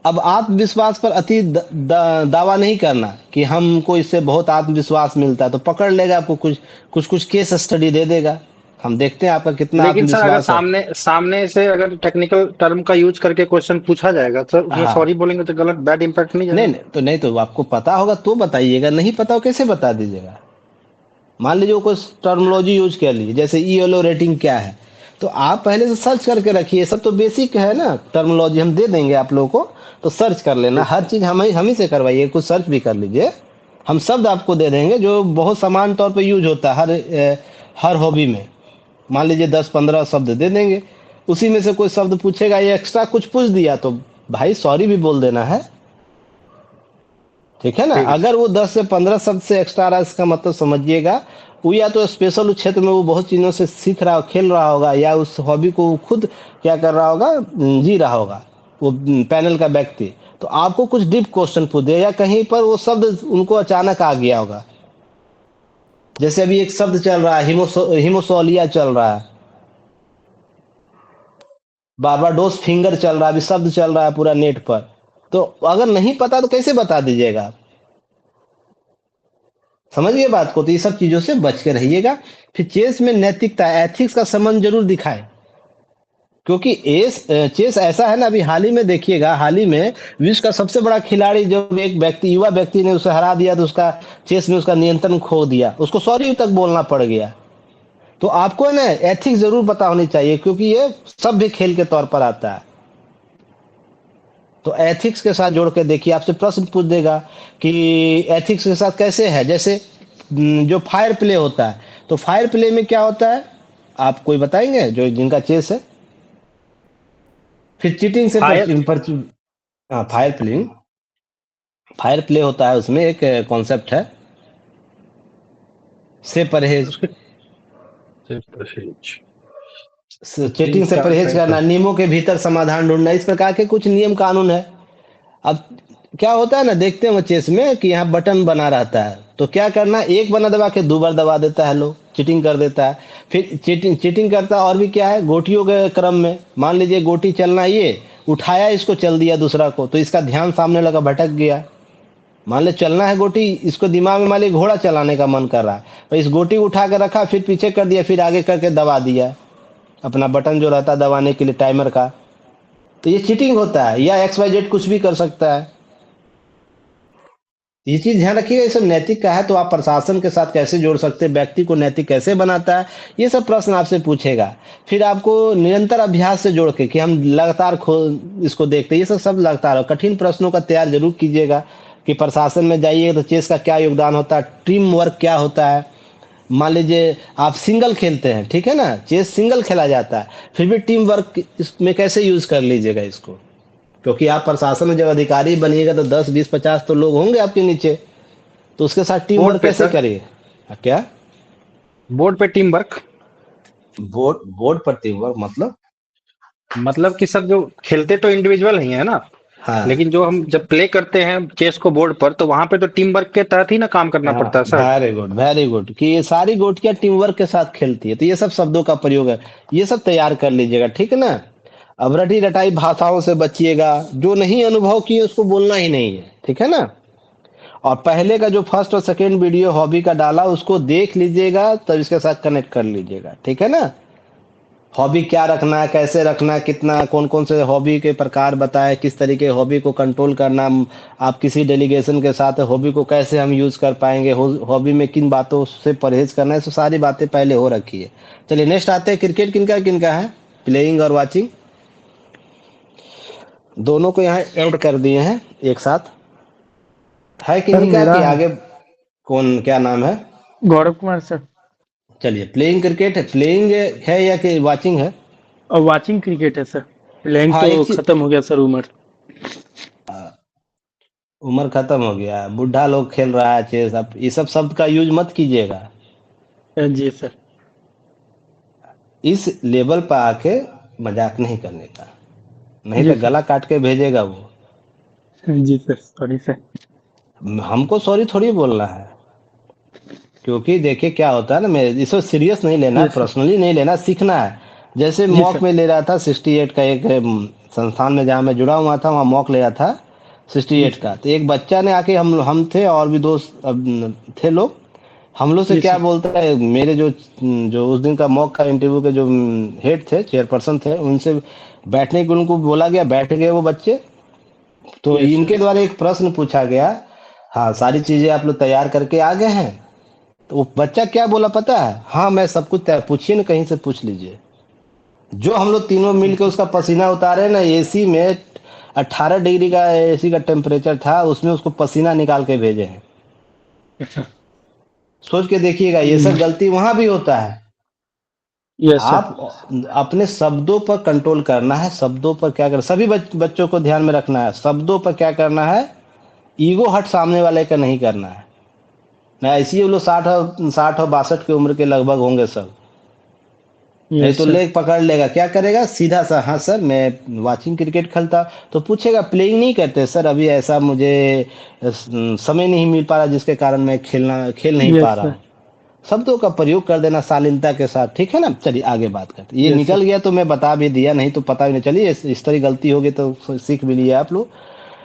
अब आत्मविश्वास पर अति दावा नहीं करना कि हमको इससे बहुत आत्मविश्वास मिलता है, तो पकड़ लेगा आपको, कुछ केस स्टडी दे देगा। हम देखते हैं आपका कितना लेकिन सर अगर आत्मविश्वास है। सामने सामने से अगर टेक्निकल टर्म का यूज करके क्वेश्चन पूछा जाएगा सर, उसमें हाँ सॉरी बोलेंगे तो गलत बैड इम्पैक्ट नहीं नहीं जाएगा? नहीं तो आपको पता होगा तो बताइएगा, नहीं पता हो कैसे बता दीजिएगा। मान लीजिए वो कोई टर्मिनोलॉजी यूज कर लीजिए, जैसे ईएलओ रेटिंग क्या है, तो आप पहले से सर्च करके रखिए, सब तो बेसिक है ना, टर्मिनोलॉजी हम दे देंगे आप लोगों को, तो सर्च कर लेना, ठीक हर चीज़ हम ही से करवाइए, कुछ सर्च भी कर लीजिए, हम शब्द आपको दे देंगे जो बहुत समान तौर पे यूज होता है हर हॉबी में। मान लीजिए 10-15 शब्द दे देंगे, उसी में से कोई शब्द पूछेगा या एक्स्ट्रा कुछ पूछ दिया तो भाई सॉरी भी बोल देना है, ठीक है ना। ठीक है अगर वो 10 से 15 शब्द से एक्स्ट्रा आ रहा है, इसका मतलब समझिएगा वो या तो स्पेशल उस क्षेत्र में वो बहुत चीज़ों से सीख रहा खेल रहा होगा, या उस हॉबी को वो खुद क्या कर रहा होगा, जी रहा होगा वो पैनल का व्यक्ति। तो आपको कुछ डीप क्वेश्चन पूछ दिया, या कहीं पर वो शब्द उनको अचानक आ गया होगा, जैसे अभी एक शब्द चल रहा है हिमोसोलिया चल रहा है, बारबाडोस फिंगर चल रहा है, अभी शब्द चल रहा है पूरा नेट पर, तो अगर नहीं पता तो कैसे बता दीजिएगा आप? समझिए बात को, तो ये सब चीजों से बच के रहिएगा। फिर चेस में नैतिकता एथिक्स का संबंध जरूर दिखाए, क्योंकि चेस ऐसा है ना, अभी हाल ही में देखिएगा, हाल ही में विश्व का सबसे बड़ा खिलाड़ी जब एक व्यक्ति युवा व्यक्ति ने उसे हरा दिया तो उसका चेस में उसका नियंत्रण खो दिया, उसको सॉरी तक बोलना पड़ गया। तो आपको ना एथिक्स जरूर पता होनी चाहिए, क्योंकि ये सभ्य खेल के तौर पर आता है। तो एथिक्स के साथ जोड़ के देखिए, आपसे प्रश्न पूछ देगा कि एथिक्स के साथ कैसे है, जैसे जो फायर प्ले होता है, तो फायर प्ले में क्या होता है आप कोई बताएंगे जो जिनका चेस है? फिर चीटिंग से फायर हाँ फायर प्ले होता है, उसमें एक कॉन्सेप्ट है से परहेज, उसके से परहेज, चीटिंग से क्या परहेज टाइप करना, है? नियमों के भीतर समाधान ढूंढना, इस प्रकार के कुछ नियम कानून है। अब क्या होता है ना, देखते हैं चेस में कि यहाँ बटन बना रहता है, तो क्या करना, एक बना दबा के 2 बार दबा देता है, लोग चीटिंग कर देता है। फिर चीटिंग करता है, और भी क्या है, गोटियों के क्रम में मान लीजिए गोटी चलना, ये उठाया इसको चल दिया दूसरा को, तो इसका ध्यान सामने लगा भटक गया। मान ले चलना है गोटी, इसको दिमाग में मान ली घोड़ा चलाने का मन कर रहा है, तो इस गोटी उठा के रखा, फिर पीछे कर दिया, फिर आगे करके दबा दिया, अपना बटन जो रहता है दबाने के लिए टाइमर का, तो ये चीटिंग होता है। या XYZ कुछ भी कर सकता है, ये चीज ध्यान रखिएगा, ये सब नैतिक का है। तो आप प्रशासन के साथ कैसे जोड़ सकते हैं, व्यक्ति को नैतिक कैसे बनाता है, ये सब प्रश्न आपसे पूछेगा। फिर आपको निरंतर अभ्यास से जोड़ के कि हम लगातार इसको देखते हैं, ये सब लगातार कठिन प्रश्नों का तैयार जरूर कीजिएगा कि प्रशासन में जाइए तो चेस का क्या योगदान होता है, टीम वर्क क्या होता है। मान लीजिए आप सिंगल खेलते हैं, ठीक है ना, चेस सिंगल खेला जाता है, फिर भी टीम वर्क इसमें कैसे यूज कर लीजिएगा इसको, क्योंकि आप प्रशासन में जब अधिकारी बनिएगा तो 10-20-50 तो लोग होंगे आपके नीचे, तो उसके साथ टीम बोर्ड वर्क पे कैसे सर, करिए? क्या बोर्ड पे टीम वर्क, बोर्ड बोर्ड पर टीम वर्क मतलब कि सर जो खेलते तो इंडिविजुअल ही है ना, हाँ लेकिन जो हम जब प्ले करते हैं चेस को बोर्ड पर, तो वहां पे तो टीम वर्क के तहत ही ना काम करना हाँ, पड़ता है सर। वेरी गुड कि ये सारी गोटियां टीम वर्क के साथ खेलती है, तो ये सब शब्दों का प्रयोग है, ये सब तैयार कर लीजिएगा, ठीक है ना। अब रटी रटाई भाषाओं से बचिएगा, जो नहीं अनुभव किए उसको बोलना ही नहीं है, ठीक है ना। और पहले का जो फर्स्ट और सेकेंड वीडियो हॉबी का डाला उसको देख लीजिएगा, तब इसके साथ कनेक्ट कर लीजिएगा, ठीक है ना। हॉबी क्या रखना है, कैसे रखना है, कितना कौन कौन से हॉबी के प्रकार बताए, किस तरीके हॉबी को कंट्रोल करना, आप किसी डेलीगेशन के साथ हॉबी को कैसे हम यूज कर पाएंगे, हॉबी में किन बातों से परहेज करना है, तो सारी बातें पहले हो रखी है। चलिए नेक्स्ट आते हैं, क्रिकेट किनका है, प्लेइंग और वाचिंग दोनों को यहाँ ऐड कर दिए हैं एक साथ, है सर किन्हीं का मेरा कि है आगे कौन क्या नाम है? गौरव कुमार सर। चलिए प्लेइंग क्रिकेट है, प्लेइंग है या कि वाचिंग है? और वाचिंग क्रिकेट है सर, प्लेइंग हाँ तो एक चीज, खत्म हो गया सर उम्र। उम्र खत्म हो गया, बुढ़ा लोग खेल रहा है चेस, अब ये सब शब्द का यूज मत कीजिएगा, जी सर। इस लेवल पर आके मजाक नहीं करने का, नहीं जी तो गला काट के भेजेगा वो। सर। जी सर, सॉरी सर। हमको सॉरी थोड़ी बोलना है, क्योंकि देखिए क्या होता है ना, मैं इसको सीरियस नहीं लेना, जी सर। पर्सनली नहीं लेना, सीखना है। जैसे जी मॉक सर। में ले रहा था 68 का, एक संस्थान में जहाँ मैं जुड़ा हुआ था वहाँ मॉक ले रहा था जी 68 सर। का, तो एक बच्चा ने आके हम थे और भी दोस्त थे लोग, हम लोग से जी क्या सर। बोलता है, मेरे जो जो उस दिन का मॉक का इंटरव्यू के जो हेड थे, चेयरपर्सन थे, उनसे बैठने के उनको बोला गया, बैठ गए वो बच्चे। तो यस इनके सर। द्वारा एक प्रश्न पूछा गया, हाँ सारी चीजें आप लोग तैयार करके आ गए हैं? तो वो बच्चा क्या बोला पता है? हाँ मैं सब कुछ तैयार, पूछिए ना, कहीं से पूछ लीजिए। जो हम लोग तीनों मिलकर उसका पसीना उतारे ना, एसी में 18 डिग्री का एसी का टेम्परेचर था, उसमें उसको पसीना निकाल के भेजे हैं। सोच के देखिएगा, ये सब गलती वहां भी होता है। Yes sir. आप अपने शब्दों पर कंट्रोल करना है, शब्दों पर क्या करना, सभी बच्चों को ध्यान में रखना है, शब्दों पर क्या करना है, ईगो हट सामने वाले का नहीं करना है ना। ऐसे ही वो लोग 60 और 62 की उम्र के लगभग होंगे सब, नहीं यस तो सर। लेग पकड़ लेगा, क्या करेगा सीधा सा, हाँ सर मैं वाचिंग क्रिकेट खेलता, तो पूछेगा प्लेइंग नहीं करते सर, अभी ऐसा मुझे समय नहीं मिल पा रहा जिसके कारण मैं खेल नहीं पा यस रहा सर। हूँ। शब्दों का प्रयोग कर देना शालीनता के साथ, ठीक है ना। चलिए आगे बात करते हैं। ये यस निकल सर। गया तो मैं बता भी दिया, नहीं तो पता भी नहीं। चलिए इस तरह गलती होगी तो सीख भी लिया आप लोग।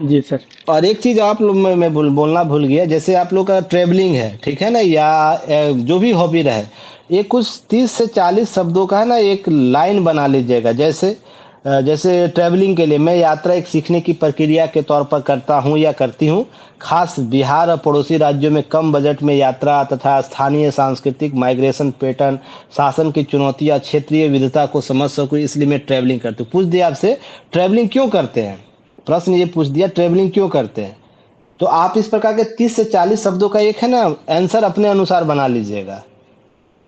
जी सर। और एक चीज आप लोग मैं बोलना भूल गया, जैसे आप लोग का ट्रेवलिंग है, ठीक है ना, या जो भी हॉबी रहे, ये कुछ 30 से 40 शब्दों का है ना एक लाइन बना लीजिएगा। जैसे ट्रैवलिंग के लिए, मैं यात्रा एक सीखने की प्रक्रिया के तौर पर करता हूँ या करती हूँ, खास बिहार और पड़ोसी राज्यों में कम बजट में यात्रा तथा स्थानीय सांस्कृतिक माइग्रेशन पैटर्न, शासन की चुनौतियाँ, क्षेत्रीय विविधता को समझ सकूँ, इसलिए मैं ट्रैवलिंग करती हूँ। पूछ दिया आपसे ट्रैवलिंग क्यों करते हैं, प्रश्न ये पूछ दिया ट्रैवलिंग क्यों करते हैं, तो आप इस प्रकार के 30 से 40 शब्दों का एक है ना आंसर अपने अनुसार बना लीजिएगा,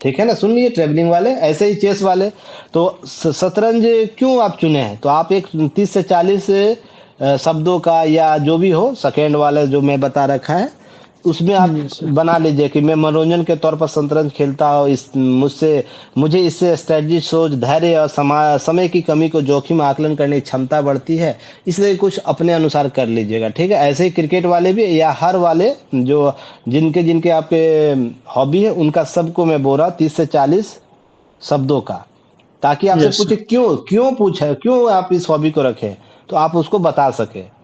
ठीक है ना। सुन लिए ट्रैवलिंग वाले, ऐसे ही चेस वाले। तो शतरंज क्यों आप चुने हैं, तो आप एक 30 से 40 शब्दों का या जो भी हो सेकेंड वाले जो मैं बता रखा है, उसमें आप यस सर। बना लीजिए कि मैं मनोरंजन के तौर पर शतरंज खेलता हूँ, मुझे इससे स्ट्रेटजी सोच, धैर्य और समय की कमी को जोखिम आकलन करने की क्षमता बढ़ती है, इसलिए कुछ अपने अनुसार कर लीजिएगा, ठीक है। ऐसे ही क्रिकेट वाले भी, या हर वाले जो जिनके जिनके आपके हॉबी है, उनका सबको मैं बोल रहा हूँ 30 से 40 शब्दों का, ताकि आपसे यस पूछे सर। क्यों क्यों पूछा, क्यों आप इस हॉबी को रखे, तो आप उसको बता सके।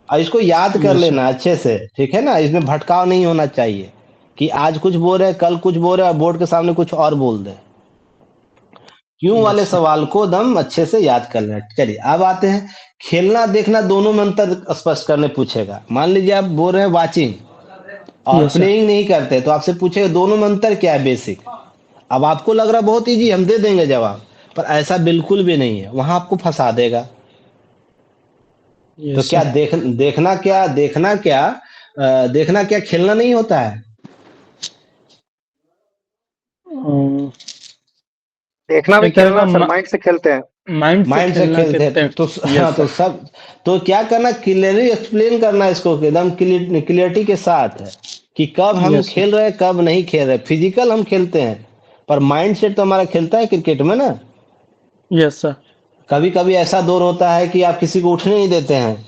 और इसको याद कर यस सर। लेना अच्छे से, ठीक है ना, इसमें भटकाव नहीं होना चाहिए कि आज कुछ बोल रहे कल कुछ बोल रहे और बोर्ड के सामने कुछ और बोल दे। क्यों वाले यस सर। सवाल को दम अच्छे से याद कर लेना। चलिए अब आते हैं, खेलना देखना दोनों में अंतर स्पष्ट करने पूछेगा। मान लीजिए आप बोल रहे हैं वाचिंग और यस सर। प्लेइंग नहीं करते, तो आपसे पूछेगा दोनों में अंतर क्या है बेसिक। अब आपको लग रहा बहुत इजी, हम दे देंगे जवाब, पर ऐसा बिल्कुल भी नहीं है, वहां आपको फंसा देगा। तो यस क्या सर। देखना क्या खेलना नहीं होता है? देखना भी एक तरह खेलना का सर, माइंड से खेलते हैं। माइंड से माइंड से खेलना खेलते कहते हैं हैं। तो हाँ, यस तो सर। सब, तो क्या करना, क्लियरली एक्सप्लेन करना इसको एकदम क्लियरिटी के साथ है कि कब हम यस सर। खेल रहे हैं कब नहीं खेल रहे। फिजिकल हम खेलते हैं, पर माइंड सेट तो हमारा खेलता है क्रिकेट में ना। Yes sir. कभी कभी ऐसा दौर होता है कि आप किसी को उठने नहीं देते हैं,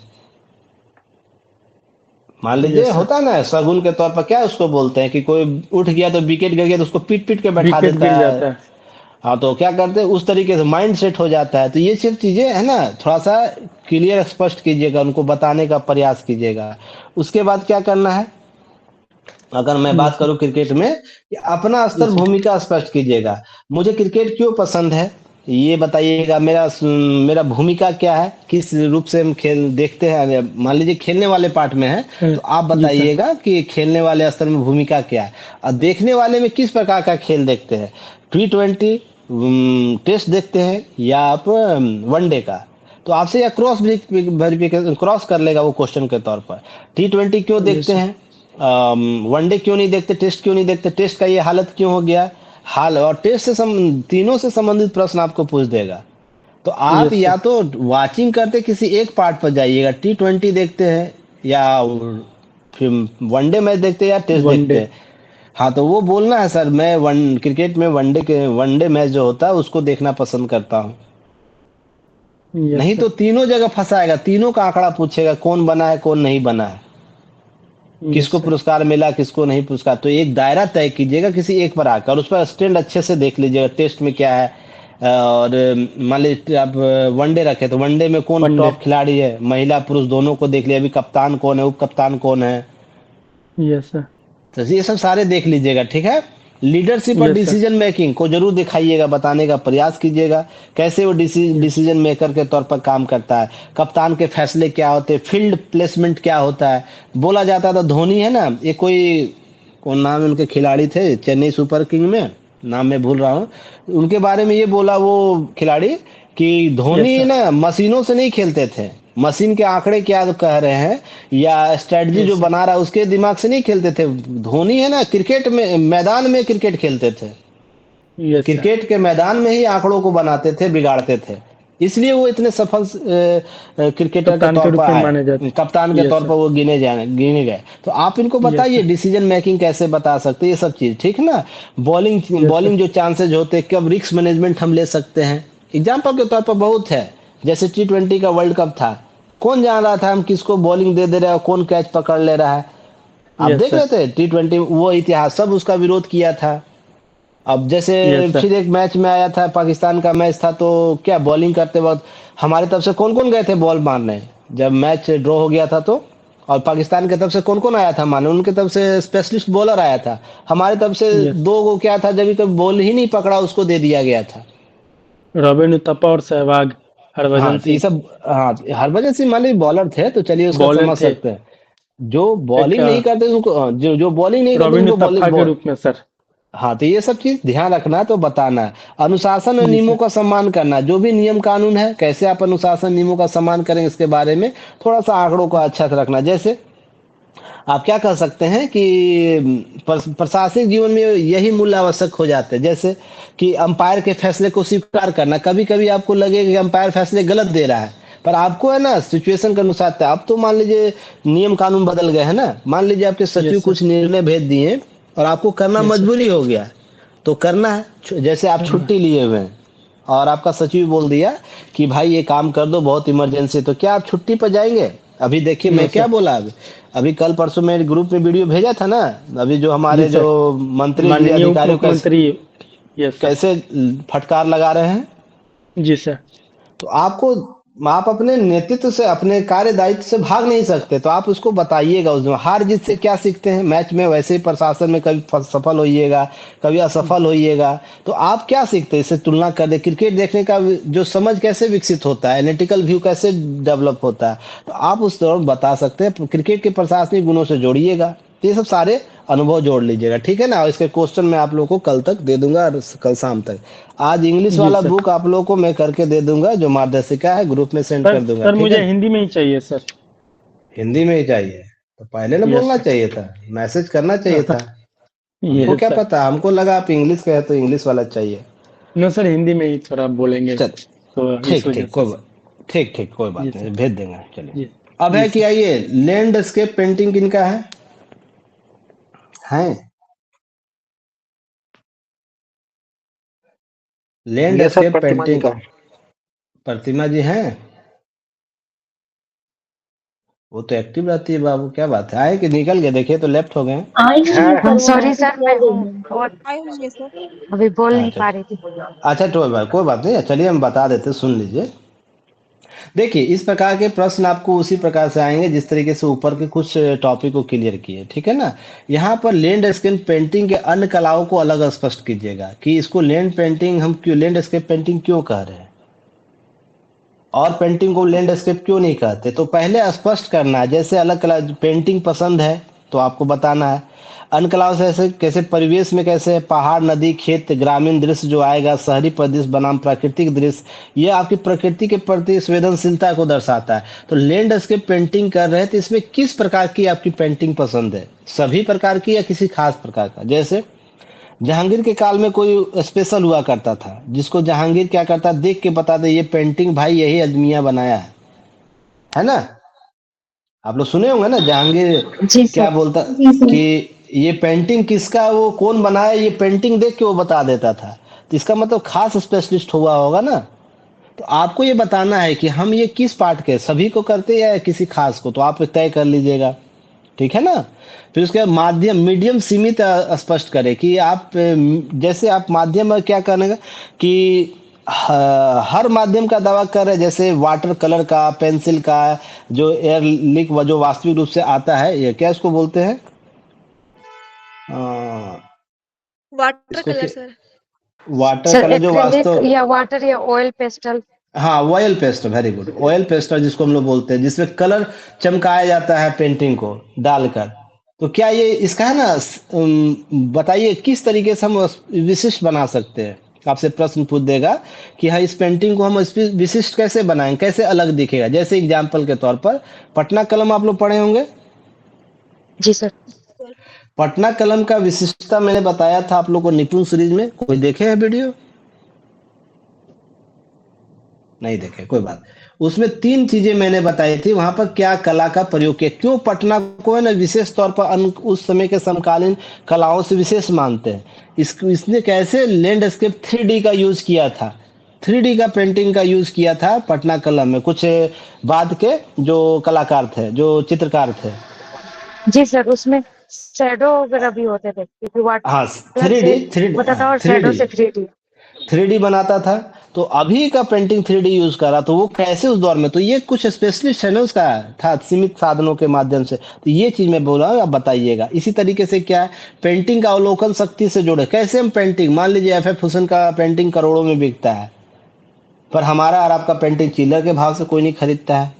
मान लीजिए यस सर। होता है ना, शगुन के तौर पर क्या उसको बोलते हैं कि कोई उठ गया तो विकेट गिर गया तो उसको पीट पीट के बैठा विकेट देता गिर है। जाता है। हाँ, तो क्या करते हैं उस तरीके से माइंड सेट हो जाता है। तो ये सब चीजें है ना, थोड़ा सा क्लियर स्पष्ट कीजिएगा, उनको बताने का प्रयास कीजिएगा। उसके बाद क्या करना है, अगर मैं बात यस सर। करूं क्रिकेट में, कि अपना जी स्तर सर। भूमिका स्पष्ट कीजिएगा। मुझे क्रिकेट क्यों पसंद है ये बताइएगा, मेरा भूमिका क्या है, किस रूप से हम खेल देखते हैं। मान लीजिए खेलने वाले पार्ट में है, तो आप जी सर। बताइएगा कि खेलने वाले स्तर में भूमिका क्या है, और देखने वाले में किस प्रकार का खेल देखते हैं। T20 टेस्ट देखते हैं या आप वनडे का, तो आपसे या क्रॉस वेरिफिकेशन क्रॉस कर लेगा वो क्वेश्चन के तौर पर। T20 क्यों यस देखते सर। हैं, वनडे क्यों नहीं देखते, टेस्ट क्यों नहीं देखते, टेस्ट का ये हालत क्यों हो गया, हाल और टेस्ट से तीनों से संबंधित प्रश्न आपको पूछ देगा। तो आप यस या सर। तो वाचिंग करते किसी एक पार्ट पर जाइएगा, T20 देखते हैं या फिर वनडे मैच देखते हैं या टेस्ट देखते वनडे। हैं। हाँ, तो वो बोलना है सर मैं क्रिकेट में वनडे मैच जो होता है उसको देखना पसंद करता हूँ। यस नहीं तो सर। तीनों जगह फंसाएगा, तीनों का आंकड़ा पूछेगा, कौन बना है कौन नहीं बना है, यस किसको सर। पुरस्कार मिला किसको नहीं पुरस्कार। तो एक दायरा तय कीजिएगा किसी एक पर आकर, उस पर स्टैंड अच्छे से देख लीजिएगा, टेस्ट में क्या है। और मान लीजिए आप वनडे रखे, तो वनडे में कौन वनडे। टॉप खिलाड़ी है, महिला पुरुष दोनों को देख लिया, अभी कप्तान कौन है, उप कप्तान कौन है। Yes sir. तो ये सब सारे देख लीजिएगा, ठीक है। लीडरशिप और यस सर। डिसीजन मेकिंग को जरूर दिखाइएगा, बताने का प्रयास कीजिएगा कैसे वो डिसीजन मेकर के तौर पर काम करता है, कप्तान के फैसले क्या होते हैं, फील्ड प्लेसमेंट क्या होता है। बोला जाता था धोनी है ना, ये कोई कौन नाम है उनके खिलाड़ी थे चेन्नई सुपर किंग में, नाम मैं भूल रहा हूँ, उनके बारे में ये बोला वो खिलाड़ी कि यस धोनी सर। ना मशीनों से नहीं खेलते थे, मशीन के आंकड़े क्या कह रहे हैं या स्ट्रेटजी जो यस सर। बना रहा है उसके दिमाग से नहीं खेलते थे। धोनी है ना क्रिकेट में मैदान में क्रिकेट खेलते थे, यस सर। क्रिकेट के मैदान में ही आंकड़ों को बनाते थे, बिगाड़ते थे, इसलिए वो इतने सफल क्रिकेटर के कप्तान के तौर रूप पर में आए, माने जाते। कप्तान के यस तौर सर। पर वो गिने गए। तो आप इनको यस बताइए सर। डिसीजन मेकिंग कैसे बता सकते हैं, ये सब चीज, ठीक है ना। Bowling yes sir. बॉलिंग जो चांसेज होते हैं, कब रिस्क मैनेजमेंट हम ले सकते हैं, एग्जाम्पल के तौर पर बहुत है। जैसे T20 का वर्ल्ड कप था, कौन जान रहा था हम किसको बॉलिंग दे रहे हैं और कौन कैच पकड़ ले रहा है। आप यस देख सर। रहे थे T20 वो इतिहास सब उसका विरोध किया था। अब जैसे यस सर। फिर एक मैच में आया था, पाकिस्तान का मैच था, तो क्या बॉलिंग करते वक्त हमारे तरफ से कौन कौन गए थे बॉल मारने, जब मैच ड्रॉ हो गया था तो, और पाकिस्तान की तरफ से कौन कौन आया था मारने, उनकी तरफ से स्पेशलिस्ट बॉलर आया था, हमारी तरफ से यस। दो गो क्या था, जब कभी बॉल ही नहीं पकड़ा उसको दे दिया गया था। रॉबिन उथप्पा और सहवाग, हाँ हरभजन तो ये सिंह सब, हाँ हरभजन सिंह मान लीजिए बॉलर थे तो चलिए उसका बॉलर समझ थे। सकते हैं। जो एक बॉलिंग नहीं करते उनको, जो बॉलिंग नहीं करते रॉबिन उनको उथप्पा बॉलिंग के रूप में सर। हाँ तो ये सब चीज ध्यान रखना है, तो बताना है। अनुशासन और जी नियमों सर। का सम्मान करना, जो भी नियम कानून है कैसे आप अनुशासन नियमों का सम्मान करेंगे इसके बारे में थोड़ा सा आंकड़ों का अच्छा से रखना। जैसे आप क्या कर सकते हैं कि प्रशासनिक जीवन में यही मूल्य आवश्यक हो जाते हैं, जैसे कि अंपायर के फैसले को स्वीकार करना। कभी कभी आपको लगेगा कि अंपायर फैसले गलत दे रहा है, पर आपको है ना सिचुएशन के अनुसार था। अब तो मान लीजिए नियम कानून बदल गए हैं ना, मान लीजिए आपके सचिव यस सर। कुछ निर्णय भेज दिए और आपको करना यस सर। मजबूरी हो गया, तो करना है। जैसे आप करना। छुट्टी लिए हुए हैं और आपका सचिव बोल दिया कि भाई ये काम कर दो बहुत इमरजेंसी, तो क्या आप छुट्टी पर जाएंगे। अभी देखिए नो मैं क्या सर। बोला, अभी कल परसों में ग्रुप में वीडियो भेजा था ना, अभी जो जी हमारे जो सर। मंत्री जी माननीय उप अधिकारियों कैसे मुख्यमंत्री। Yes sir. कैसे फटकार लगा रहे हैं। जी सर। तो आपको, आप अपने नेतृत्व से अपने कार्य दायित्व से भाग नहीं सकते, तो आप उसको बताइएगा। उसमें हार जीत से क्या सीखते हैं मैच में, वैसे ही प्रशासन में कभी सफल होइएगा कभी असफल होइएगा, तो आप क्या सीखते हैं इससे तुलना कर दे। क्रिकेट देखने का जो समझ कैसे विकसित होता है, एनालिटिकल व्यू कैसे डेवलप होता है, तो आप उस दौरान बता सकते हैं। क्रिकेट के प्रशासनिक गुणों से जोड़िएगा, तो ये सब सारे अनुभव जोड़ लीजिएगा, ठीक है ना। और इसके क्वेश्चन मैं आप लोगों को कल तक दे दूंगा और कल शाम तक। आज इंग्लिश जी वाला सर। बुक आप लोगों को मैं करके दे दूंगा, जो मार्गदर्शिका है ग्रुप में सेंड सर कर दूंगा, सर ठीक मुझे है। हिंदी में ही चाहिए सर। हिंदी में ही चाहिए तो पहले ना यस बोलना सर। चाहिए था, मैसेज करना चाहिए था। हमको यस क्या सर। पता, हमको लगा आप इंग्लिश का है तो इंग्लिश वाला चाहिए। नो सर, हिंदी में ही थोड़ा बोलेंगे चल तो इस ठीक वजह ठीक से कोई सर। बात, ठीक कोई जी बात नहीं, सर। भेज देंगे चलिए। जी। अब जी है कि सर। आइए, लैंडस्केप पेंटिंग किनका है ये सर लैंडस्केप प्रतिमा जी पेंटिंग, का। प्रतिमा जी हैं। वो तो एक्टिव रहती है बाबू, क्या बात है, आए कि निकल गए, देखिए तो लेफ्ट हो गए। आई नहीं है है। सर, वो सॉरी मैसेज सर, कर मैं हूँ देंगे। और आई हुई है सर। अभी बोल नहीं अच्छा पा रही थी। अच्छा कोई बात नहीं, चलिए हम बता देते, सुन लीजिए। देखिए इस प्रकार के प्रश्न आपको उसी प्रकार से आएंगे जिस तरीके से ऊपर के कुछ टॉपिक को क्लियर किए, ठीक है ना। यहाँ पर लैंडस्केप पेंटिंग के अन्य कलाओं को अलग स्पष्ट कीजिएगा कि इसको लैंडस्केप पेंटिंग क्यों कह रहे हैं, और पेंटिंग को लैंडस्केप क्यों नहीं कहते। तो पहले स्पष्ट करना है, जैसे अलग कला पेंटिंग पसंद है तो आपको बताना है। अन्य कलाओं से ऐसे कैसे, परिवेश में कैसे, पहाड़ नदी खेत ग्रामीण दृश्य जो आएगा, शहरी परिदृश्य बनाम प्राकृतिक दृश्य, ये आपकी प्रकृति के प्रति संवेदनशीलता को दर्शाता है। तो लैंडस्केप पेंटिंग कर रहे हैं तो इसमें किस प्रकार की आपकी पेंटिंग पसंद है, सभी प्रकार की या किसी खास प्रकार का। जैसे जहांगीर के काल में कोई स्पेशल हुआ करता था, जिसको जहांगीर क्या करता, देख के बता दे ये पेंटिंग भाई यही अजमिया बनाया है ना। आप लोग सुने होंगे ना जहांगीर जी क्या सर। बोलता जी सर। कि ये पेंटिंग किसका, वो कौन बनाया, ये पेंटिंग देख के वो बता देता था। तो इसका मतलब खास स्पेशलिस्ट हुआ होगा ना। तो आपको ये बताना है कि हम ये किस पार्ट के, सभी को करते हैं या किसी खास को, तो आप तय कर लीजिएगा, ठीक है ना। फिर उसके बाद माध्यम मीडियम सीमित स्पष्ट करें कि आप जैसे आप माध्यम में क्या करने कि हर माध्यम का दावा कर रहे हैं, जैसे वाटर कलर का, पेंसिल का, जो एयर लिक जो वास्तविक रूप से आता है, ये क्या इसको बोलते हैं, वाटर इसको कलर क्या सर। वाटर सर कलर जो एक्रेलिक वास्तव या वाटर या ऑयल पेस्टल। हाँ oil pastel very good oil pastel जिसको हम लोग बोलते हैं जिसमें कलर चमकाया जाता है पेंटिंग को डालकर तो क्या ये इसका है ना बताइए किस तरीके से हम विशिष्ट बना सकते हैं आपसे प्रश्न पूछ देगा कि हाँ इस पेंटिंग को हम विशिष्ट कैसे बनाएं कैसे अलग दिखेगा जैसे एग्जाम्पल के तौर पर पटना कलम आप लोग पढ़े होंगे जी सर। पटना कलम का विशिष्टता मैंने बताया था आप लोग को निपुण सीरीज में कोई देखे हैं वीडियो नहीं देखे कोई बात उसमें 3 चीजें मैंने बताई थी वहां पर क्या कला का प्रयोग किया क्यों पटना को है ना विशेष तौर पर उस समय के समकालीन कलाओं से विशेष मानते हैं इसने कैसे लैंडस्केप 3D का यूज किया था 3D का पेंटिंग का यूज किया था पटना कला में कुछ बाद के जो कलाकार थे जो चित्रकार थे जी सर उसमें शैडो वगैरह भी होते थे क्योंकि हाँ वाटर थ्री से डी थ्री होता था और थ्री शैडो डी से 3D। 3D बनाता था तो अभी का पेंटिंग 3D यूज कर रहा तो वो कैसे उस दौर में तो ये कुछ स्पेशलिस्ट है ना उसका था सीमित साधनों के माध्यम से तो ये चीज मैं बोल रहा हूँ आप बताइएगा इसी तरीके से क्या है पेंटिंग का अवलोकन शक्ति से जुड़े कैसे हम पेंटिंग मान लीजिए FF हुसैन का पेंटिंग करोड़ों में बिकता है पर हमारा और आपका पेंटिंग चिल्लर के भाव से कोई नहीं खरीदता है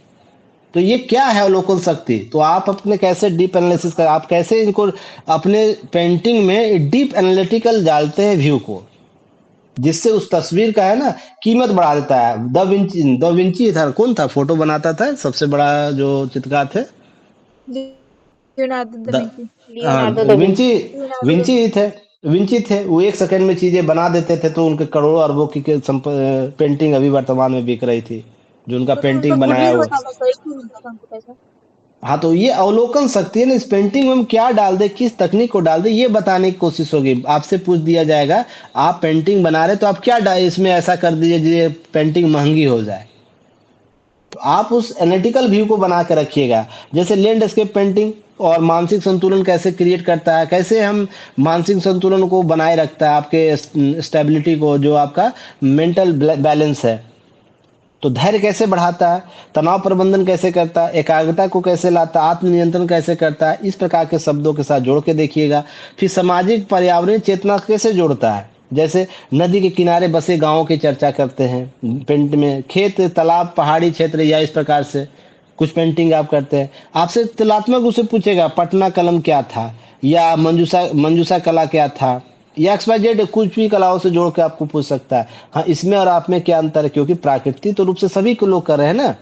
तो ये क्या है अवलोकन शक्ति तो आप अपने कैसे डीप एनालिसिस कर आप कैसे इनको अपने पेंटिंग में डीप एनालिटिकल डालते हैं व्यू को जिससे उस तस्वीर का है ना कीमत बढ़ा देता है द विंची था कौन था फोटो बनाता था सबसे बड़ा जो चित्रकार थे Leonardo da the Vinci. Leonardo da Vinci Leonardo da Vinci ही थे विंची थे वो 1 सेकंड में चीजें बना देते थे तो उनके करोड़ों अरबों की पेंटिंग अभी वर्तमान में बिक रही थी जो उनका बस उनका पेंटिंग बनाया गुडविल वो होता था सर इसलिए मिलता था उनको पैसा। हाँ तो ये अवलोकन शक्ति है ना इस पेंटिंग में हम क्या डाल दे किस तकनीक को डाल दे ये बताने की कोशिश होगी आपसे पूछ दिया जाएगा आप पेंटिंग बना रहे तो आप क्या इसमें ऐसा कर दीजिए जिससे पेंटिंग महंगी हो जाए तो आप उस एनालिटिकल व्यू को बना के रखिएगा जैसे लैंडस्केप पेंटिंग और मानसिक संतुलन कैसे क्रिएट करता है कैसे हम मानसिक संतुलन को बनाए रखता है आपके स्टेबिलिटी को जो आपका मेंटल बैलेंस है तो धैर्य कैसे बढ़ाता है तनाव प्रबंधन कैसे करता है एकाग्रता को कैसे लाता है आत्मनियंत्रण कैसे करता है इस प्रकार के शब्दों के साथ जोड़ के देखिएगा फिर सामाजिक पर्यावरणीय चेतना कैसे जोड़ता है जैसे नदी के किनारे बसे गांवों की चर्चा करते हैं पेंट में खेत तालाब पहाड़ी क्षेत्र या इस प्रकार से कुछ पेंटिंग आप करते हैं आपसे तुलनात्मक उससे पूछेगा पटना कलम क्या था या मंजूषा मंजूषा कला क्या था या XYZ कुछ भी कलाओं से जोड़ के आपको पूछ सकता है हाँ इसमें और आप में क्या अंतर है क्योंकि प्राकृतिक तो रूप से सभी को लोग कर रहे हैं ना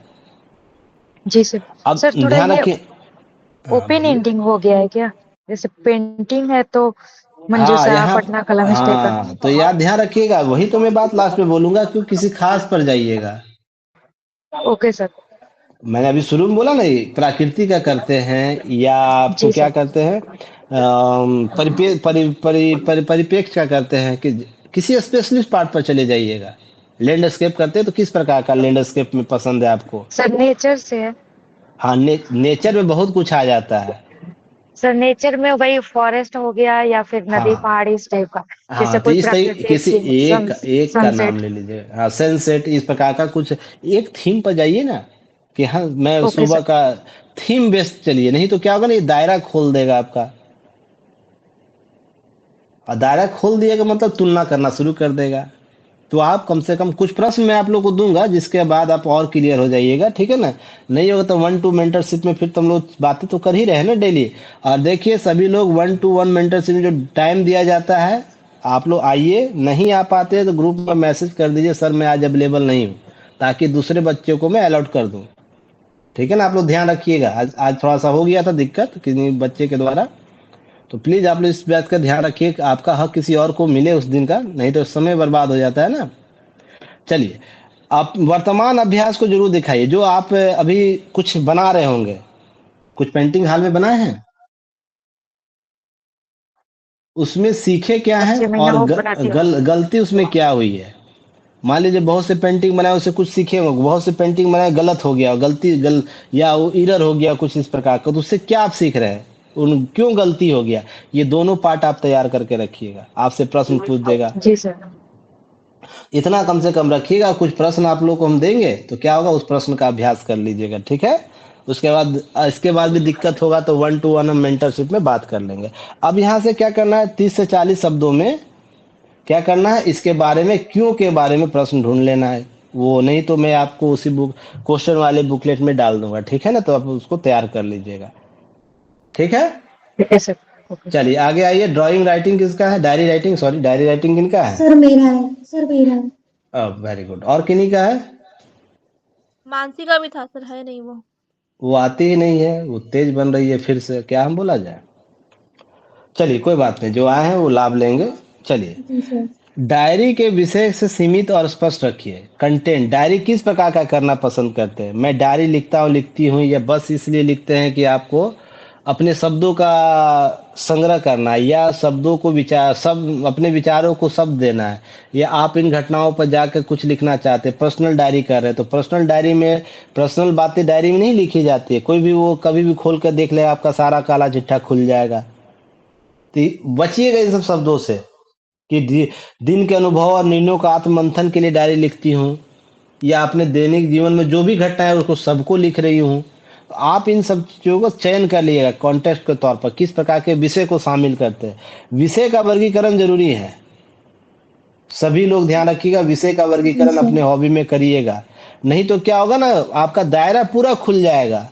जी सर। अब सर थोड़ा ध्यान ये रखें हाँ ओपन बोलिए एंडिंग हो गया है क्या जैसे पेंटिंग है तो हाँ मंजूषा यहाँ पटना कलम इस टाइप हाँ तो याद ध्यान रखिएगा वही तो मैं बात लास्ट में बोलूंगा क्यों किसी खास पर जाइएगा का। Okay sir. मैंने अभी शुरू में बोला ना ये प्राकृतिक का करते हैं या आपको जी क्या सर। करते हैं परिप्रेक्ष्य का करते हैं कि किसी स्पेशलिस्ट पार्ट पर चले जाइएगा लैंडस्केप करते हैं तो किस प्रकार का लैंडस्केप में पसंद है आपको सर नेचर से है। हाँ नेचर में बहुत कुछ आ जाता है सर नेचर में वही फॉरेस्ट हो गया या फिर नदी हाँ पहाड़ी इस टाइप का जैसे हाँ तो कोई इस तरीके प्राकृतिक किसी सीन एक का नाम सनसेट। ले लीजिए हाँ सनसेट इस प्रकार का कुछ एक थीम पर जाइए ना कि हाँ मैं ओके सुबह सर। का थीम बेस्ड चलिए नहीं तो क्या होगा ना ये दायरा खोल देगा आपका और दायरा खोल दिएगा मतलब तुलना करना शुरू कर देगा तो आप कम से कम कुछ प्रश्न मैं आप लोग को दूंगा जिसके बाद आप और क्लियर हो जाइएगा ठीक है ना नहीं होगा तो 1-2 मेंटरशिप में फिर तुम लोग बातें तो कर ही रहे हैं ना डेली और देखिए सभी लोग 1-to-1 मेंटरशिप में जो टाइम दिया जाता है आप लोग आइए नहीं आ पाते तो ग्रुप में मैसेज कर दीजिए सर मैं आज अवेलेबल नहीं हूँ ताकि दूसरे बच्चों को मैं अलॉट कर दूँ ठीक है ना आप लोग ध्यान रखिएगा आज थोड़ा सा हो गया था दिक्कत किसी बच्चे के द्वारा तो प्लीज आप लोग इस बात का ध्यान रखिए कि आपका हक किसी और को मिले उस दिन का नहीं तो समय बर्बाद हो जाता है ना चलिए आप वर्तमान अभ्यास को जरूर दिखाइए जो आप अभी कुछ बना रहे होंगे कुछ पेंटिंग हाल में बनाए हैं उसमें सीखे क्या है 6 महीना और हो बनाती हूँ। गलती उसमें क्या हुई है मान लीजिए बहुत से पेंटिंग बनाए उससे कुछ सीखे होंगे बहुत से पेंटिंग बनाए गलत हो गया या वो इरर हो गया कुछ इस प्रकार का तो उससे क्या आप सीख रहे हैं उन क्यों गलती हो गया ये दोनों पार्ट आप तैयार करके रखिएगा आपसे प्रश्न पूछ देगा जी सर। इतना कम से कम रखिएगा कुछ प्रश्न आप लोग को हम देंगे तो क्या होगा उस प्रश्न का अभ्यास कर लीजिएगा ठीक है उसके बाद इसके बाद भी दिक्कत होगा तो 1 to 1 हम मेंटरशिप में बात कर लेंगे। अब यहाँ से क्या करना है, 30 से 40 शब्दों में क्या करना है, इसके बारे में क्यों के बारे में प्रश्न ढूंढ लेना है। वो नहीं तो मैं आपको उसी बुक क्वेश्चन वाले बुकलेट में डाल दूंगा, ठीक है ना, तो आप उसको तैयार कर लीजिएगा, ठीक है। ठीक है सर। Okay sir. चलिए आगे आइए, ड्राइंग राइटिंग किसका है, diary writing, sorry diary writing किनका है। सर मेरा है, सर मेरा है। वेरी गुड, और किन्हीं का है। मानसी का भी था सर, है नहीं वो। वो आती ही नहीं है, वो तेज बन रही है फिर से, क्या हम बोला जाए। चलिए कोई बात नहीं, जो आए हैं वो लाभ लेंगे। चलिए, जी सर। डायरी के विषय से सीमित और स्पष्ट रखिए। कंटेंट, डायरी किस प्रकार का करना पसंद करते हैं। मैं डायरी लिखता हूँ, लिखती हूँ, या बस इसलिए लिखते हैं कि आपको अपने शब्दों का संग्रह करना है, या शब्दों को विचार सब अपने विचारों को शब्द देना है, या आप इन घटनाओं पर जाकर कुछ लिखना चाहते हैं, पर्सनल डायरी कर रहे हैं। तो पर्सनल डायरी में पर्सनल बातें डायरी में नहीं लिखी जाती है, कोई भी वो कभी भी खोल कर देख ले, आपका सारा काला चिट्ठा खुल जाएगा। तो बचिएगा इन सब शब्दों से कि दिन के अनुभव और निर्णयों का आत्ममंथन के लिए डायरी लिखती हूँ, या अपने दैनिक जीवन में जो भी घटना है उसको सबको लिख रही हूँ। तो आप इन सब चीज़ों का चयन कर लीजिएगा कॉन्टेक्स्ट के तौर पर, किस प्रकार के विषय को शामिल करते हैं। विषय का वर्गीकरण जरूरी है, सभी लोग ध्यान रखिएगा, विषय का जी वर्गीकरण सर। अपने हॉबी में करिएगा, नहीं तो क्या होगा ना, आपका दायरा पूरा खुल जाएगा।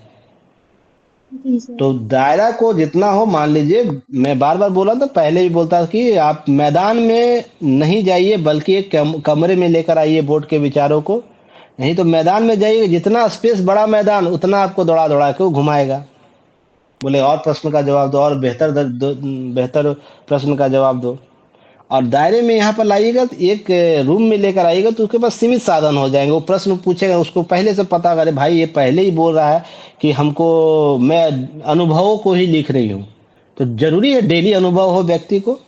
जी सर। तो दायरा को जितना हो, मान लीजिए मैं बार बार बोला था, पहले भी बोलता कि आप मैदान में नहीं जाइए, बल्कि एक कमरे में लेकर आइए बोर्ड के विचारों को। नहीं तो मैदान में जाइए, जितना स्पेस बड़ा मैदान उतना आपको दौड़ा दौड़ा के वो घुमाएगा। बोले और प्रश्न का जवाब दो, और बेहतर प्रश्न का जवाब दो। और दायरे में यहाँ पर लाइएगा, तो एक रूम में लेकर आइएगा, तो उसके पास सीमित साधन हो जाएंगे। वो प्रश्न पूछेगा, उसको पहले से पता करे, भाई ये पहले ही बोल रहा है कि हमको, मैं अनुभवों को ही लिख रही हूँ। तो जरूरी है डेली अनुभव हो व्यक्ति को,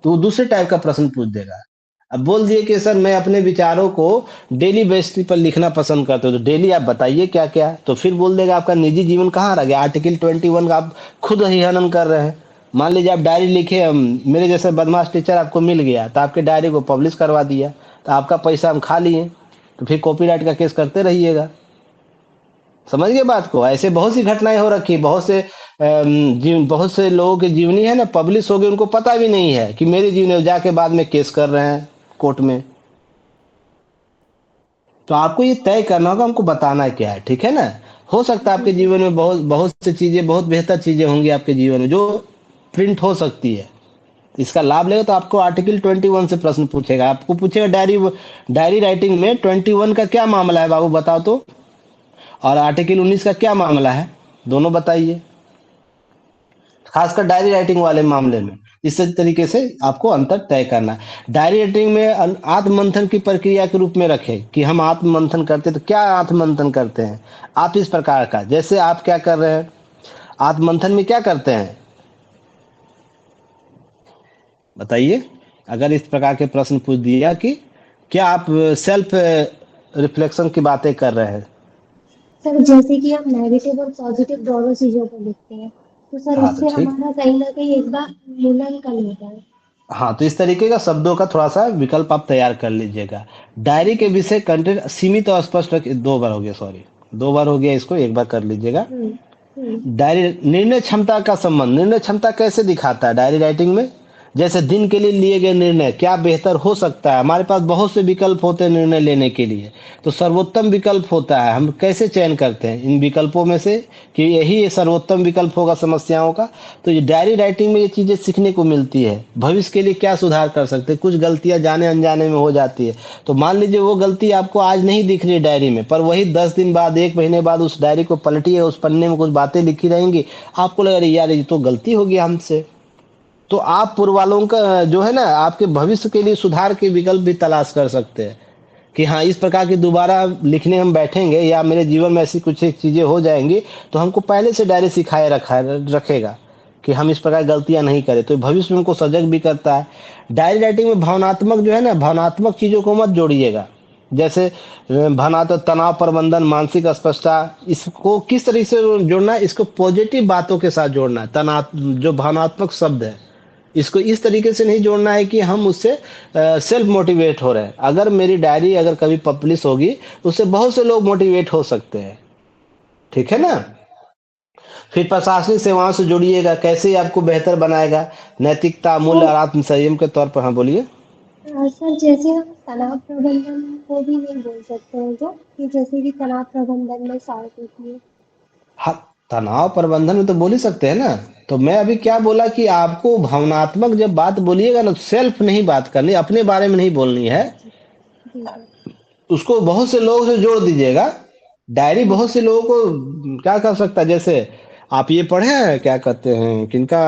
तो वो दूसरे टाइप का प्रश्न पूछ देगा। अब बोल दिए कि सर मैं अपने विचारों को डेली बेसिस पर लिखना पसंद करते हो, तो डेली आप बताइए क्या क्या, तो फिर बोल देगा आपका निजी जीवन कहाँ रह गया। आर्टिकल 21 का आप खुद ही हनन कर रहे हैं। मान लीजिए आप डायरी लिखे, मेरे जैसे बदमाश टीचर आपको मिल गया, तो आपके डायरी को पब्लिश करवा दिया, तो आपका पैसा हम खा लिए, तो फिर कॉपीराइट का केस करते रहिएगा। समझ गए बात को। ऐसे बहुत सी घटनाएं हो रखी, बहुत से लोगों की जीवनी है ना पब्लिश हो गई, उनको पता भी नहीं है कि मेरी जीवनी, जाके बाद में केस कर रहे हैं कोर्ट में। तो आपको ये तय करना होगा हमको बताना क्या है, ठीक है ना। हो सकता है आपके जीवन में बहुत बहुत सी चीजें, बहुत बेहतर चीजें होंगी आपके जीवन में जो प्रिंट हो सकती है। इसका लाभ लेगा तो आपको आर्टिकल 21 से प्रश्न पूछेगा, आपको पूछेगा डायरी राइटिंग में 21 का क्या मामला है बाबू बताओ तो, और आर्टिकल 19 का क्या मामला है, दोनों बताइए, खासकर डायरी राइटिंग वाले मामले में। इस तरीके से आपको अंतर तय करना है। डायरी राइटिंग में आत्ममंथन की प्रक्रिया के रूप में रखें कि हम आत्ममंथन करते हैं, तो क्या आत्ममंथन करते हैं आप इस प्रकार का, जैसे आप क्या कर रहे हैं आत्ममंथन में, क्या करते हैं बताइए। अगर इस प्रकार के प्रश्न पूछ दिया कि क्या आप सेल्फ रिफ्लेक्शन की बातें कर रहे हैं। सर जैसे कि हम नेगेटिव और पॉजिटिव दोनों चीजों को लिखते हैं, तो सर हाँ तो उससे ठीक, हमारा कहीं ना कहीं एक बार मूल्यांकन होता है। हाँ तो इस तरीके का शब्दों का थोड़ा सा विकल्प आप तैयार कर लीजिएगा। डायरी के विषय कंटेंट सीमित और स्पष्ट रख, 2 बार हो गया, सॉरी 2 बार हो गया, इसको 1 बार कर लीजिएगा। हम्म। हम्म। डायरी निर्णय क्षमता का संबंध, निर्णय क्षमता कैसे दिखाता है डायरी राइटिंग में, जैसे दिन के लिए गए निर्णय क्या बेहतर हो सकता है। हमारे पास बहुत से विकल्प होते हैं निर्णय लेने के लिए, तो सर्वोत्तम विकल्प होता है, हम कैसे चयन करते हैं इन विकल्पों में से कि यही सर्वोत्तम विकल्प होगा समस्याओं का। तो ये डायरी राइटिंग में ये चीजें सीखने को मिलती है, भविष्य के लिए क्या सुधार कर सकते हैं। कुछ गलतियां जाने अनजाने में हो जाती है, तो मान लीजिए वो गलती आपको आज नहीं दिख रही है डायरी में, पर वही 10 दिन बाद, 1 महीने बाद उस डायरी को पलटिए, उस पन्ने में कुछ बातें लिखी रहेंगी, आपको लगेगा यार ये तो गलती हो गई हमसे। तो आप पूर्व वालों का जो है ना, आपके भविष्य के लिए सुधार के विकल्प भी तलाश कर सकते हैं कि हाँ इस प्रकार की दोबारा लिखने हम बैठेंगे, या मेरे जीवन में ऐसी कुछ एक चीजें हो जाएंगी, तो हमको पहले से डायरी सिखाए रखेगा कि हम इस प्रकार गलतियां नहीं करें, तो भविष्य में उनको सजग भी करता है। डायरी राइटिंग में भावनात्मक जो है ना, भावनात्मक चीजों को मत जोड़िएगा, जैसे भावनात्मक तनाव प्रबंधन, मानसिक स्पष्टता, इसको किस तरीके से जोड़ना है, इसको पॉजिटिव बातों के साथ जोड़ना है। तनाव जो भावनात्मक शब्द है, इसको इस तरीके से नहीं जोड़ना है कि हम उससे सेल्फ मोटिवेट हो रहे हैं। अगर मेरी डायरी अगर कभी पब्लिश होगी, उससे बहुत से लोग मोटिवेट हो सकते हैं, ठीक है ना। फिर प्रशासनिक सेवाओं से जुड़िएगा, कैसे आपको बेहतर बनाएगा, नैतिकता, मूल्य और आत्म संयम के तौर पर। हाँ बोलिए। सर जैसे हम तनाव प्रबंधन को भी नहीं बोल सकते हैं क्या, कि जैसे कि तनाव प्रबंधन में सहायक होती है। हाँ, तनाव प्रबंधन में तो बोल ही सकते हैं ना। तो मैं अभी क्या बोला कि आपको भावनात्मक जब बात बोलिएगा ना, सेल्फ नहीं बात करनी, अपने बारे में नहीं बोलनी है। जी सर। उसको बहुत से लोगों से जोड़ दीजिएगा। डायरी बहुत से लोगों को क्या कर सकता है, जैसे आप ये पढ़े हैं, क्या कहते हैं किनका,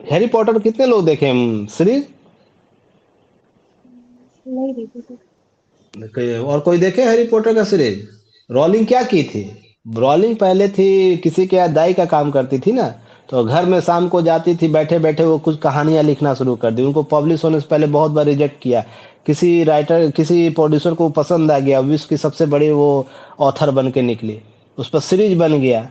हैरी पॉटर कितने लोग देखे हम सीरीज? नहीं देखी सर। और कोई देखे हैरी पॉटर का सीरीज? रॉलिंग क्या की थी? रॉलिंग पहले थी किसी के यहाँ दाई का काम करती थी ना, तो घर में शाम को जाती थी, बैठे बैठे वो कुछ कहानियां लिखना शुरू कर दी। उनको पब्लिश होने से पहले बहुत बार रिजेक्ट किया, किसी राइटर किसी प्रोड्यूसर को पसंद आ गया, विश्व की सबसे बड़ी वो ऑथर बन के निकली, उस पर सीरीज बन गया।